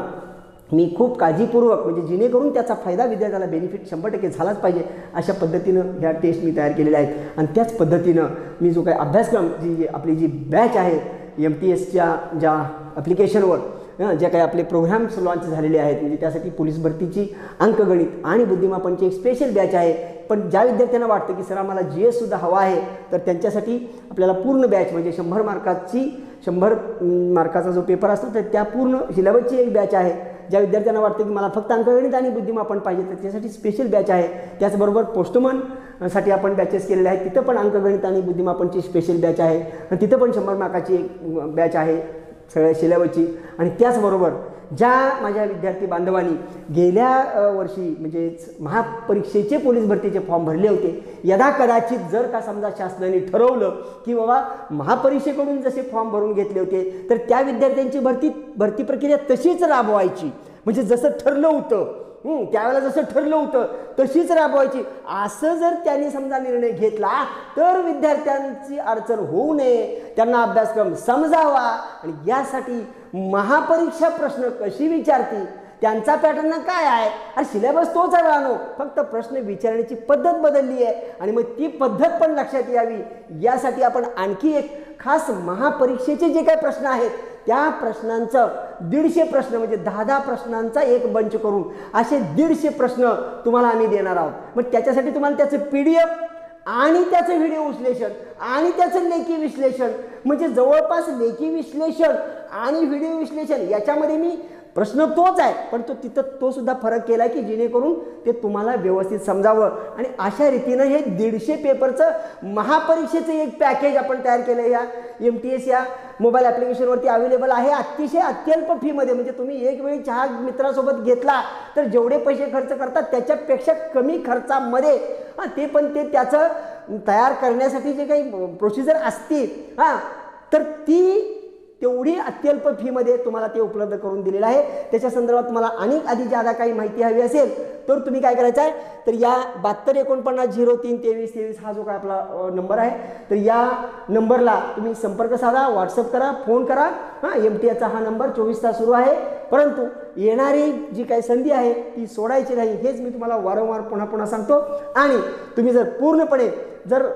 मी खूप काळजीपूर्वक म्हणजे जेणेकरून त्याचा फायदा विद्यार्थ्याला बेनिफिट 100% झालाच पाहिजे अशा पद्धतीनं ह्या टेस्ट मी तयार केलेल्या आहेत. आणि त्याच पद्धतीनं मी जो काही अभ्यासक्रम आपली जी बॅच आहे MTSच्या ज्या ॲप्लिकेशनवर ज्या काही आपले प्रोग्राम्स लॉन्च झालेले आहेत म्हणजे त्यासाठी पोलीस भरतीची अंकगणित आणि बुद्धिमापनची एक स्पेशल बॅच आहे. पण ज्या विद्यार्थ्यांना वाटतं की सर आम्हाला GS सुद्धा हवा आहे तर त्यांच्यासाठी आपल्याला पूर्ण बॅच म्हणजे 100 मार्काचा जो पेपर असतो तर त्या पूर्ण सिलेबसची एक बॅच आहे. ज्या विद्यार्थ्यांना वाटतं की मला फक्त अंकगणित आणि बुद्धिमापन पाहिजे तर त्याच्यासाठी स्पेशल बॅच आहे. त्याचबरोबर पोस्टमनसाठी आपण बॅचेस केलेले आहेत, तिथं पण अंकगणित आणि बुद्धिमापनची स्पेशल बॅच आहे आणि तिथं पण 100 मार्काची एक बॅच आहे सगळ्या सिलेबसची. आणि त्याचबरोबर ज्या माझ्या विद्यार्थी बांधवांनी गेल्या वर्षी म्हणजे महापरीक्षेचे पोलीस भरतीचे फॉर्म भरले होते, यदा कदाचित जर का समजा शासनाने ठरवलं की बाबा महापरीक्षेकडून जसे फॉर्म भरून घेतले होते तर त्या विद्यार्थ्यांची भरती प्रक्रिया तशीच राबवायची. म्हणजे जसं ठरलं होतं त्यावेळेला जसं ठरलं होतं तशीच राबवायची. असं जर त्यांनी समजा निर्णय घेतला तर विद्यार्थ्यांची अडचण होऊ नये, त्यांना अभ्यासक्रम समजावा. आणि यासाठी महापरीक्षा प्रश्न कशी विचारती, त्यांचा पॅटर्न काय आहे, आणि सिलेबस तोच आहे राहणो, फक्त प्रश्न विचारण्याची पद्धत बदलली आहे. आणि मग ती पद्धत पण लक्षात यावी यासाठी आपण आणखी एक खास महापरीक्षेचे जे काही प्रश्न आहेत त्या प्रश्नांचं 150 प्रश्न म्हणजे 10 प्रश्नांचा एक बंच करून असे 150 प्रश्न तुम्हाला आम्ही देणार आहोत. मग त्याच्यासाठी तुम्हाला त्याचं PDF आणि त्याचं व्हिडिओ विश्लेषण आणि त्याचं लेखी विश्लेषण म्हणजे जवळपास लेखी विश्लेषण आणि व्हिडिओ विश्लेषण याच्यामध्ये मी प्रश्न तोच आहे, पण तिथं तो सुद्धा फरक केला की जेणेकरून ते तुम्हाला व्यवस्थित समजावं. आणि अशा रीतीनं हे 150 पेपरचं महापरीक्षेचं एक पॅकेज आपण तयार केलं या MTS या मोबाईल ॲप्लिकेशनवरती अवेलेबल आहे. अतिशय अत्यल्प फीमध्ये, म्हणजे तुम्ही एक वेळी चहा मित्रासोबत घेतला तर जेवढे पैसे खर्च करतात त्याच्यापेक्षा कमी खर्चामध्ये ते पण ते त्याचं तयार करण्यासाठी जे काही प्रोसिजर असतील तर ती तेवढी अत्यल्प फीमध्ये तुम्हाला ते उपलब्ध करून दिलेलं आहे. त्याच्या संदर्भात तुम्हाला अनेक आधी ज्यादा काही माहिती हवी असेल तर तुम्ही काय करायचं आहे, तर या 7249032323 हा जो काय आपला नंबर आहे, तर या नंबरला तुम्ही संपर्क साधा, व्हॉट्सअप करा, फोन करा. MTSचा हा नंबर 24 तास सुरू आहे. परंतु येणारी जी काही संधी आहे ती सोडायची नाही, हेच मी तुम्हाला वारंवार पुन्हा सांगतो. आणि तुम्ही जर पूर्णपणे जर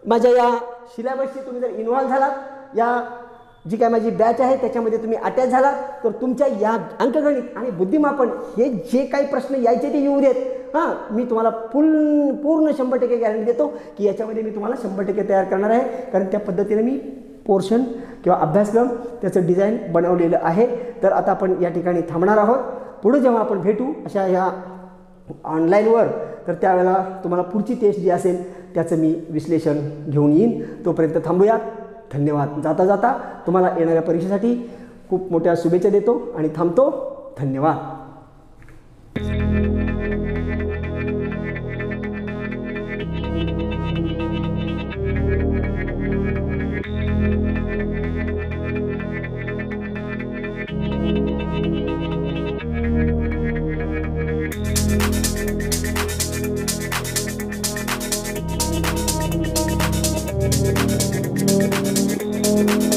माझ्या या सिलेबसशी तुम्ही जर इन्व्हॉल्व झालात, या जी काय माझी बॅच आहे त्याच्यामध्ये तुम्ही अटॅच झाला, तर तुमच्या या अंकगणित आणि बुद्धिमापन हे जे काही प्रश्न यायचे ते येऊ देत. मी तुम्हाला पूर्ण 100% गॅरंटी देतो की याच्यामध्ये मी तुम्हाला 100% तयार करणार आहे. कारण त्या पद्धतीने मी पोर्शन किंवा अभ्यासक्रम त्याचं डिझाईन बनवलेलं आहे. तर आता आपण या ठिकाणी थांबणार आहोत. पुढे जेव्हा आपण भेटू अशा ह्या ऑनलाईनवर, तर त्यावेळेला तुम्हाला पुढची टेस्ट जी असेल त्याचं मी विश्लेषण घेऊन येईन. तोपर्यंत थांबूयात. धन्यवाद. जाता जाता तुम्हाला येणाऱ्या परीक्षेसाठी खूप मोठ्या शुभेच्छा देतो आणि थांबतो. धन्यवाद. Thank you.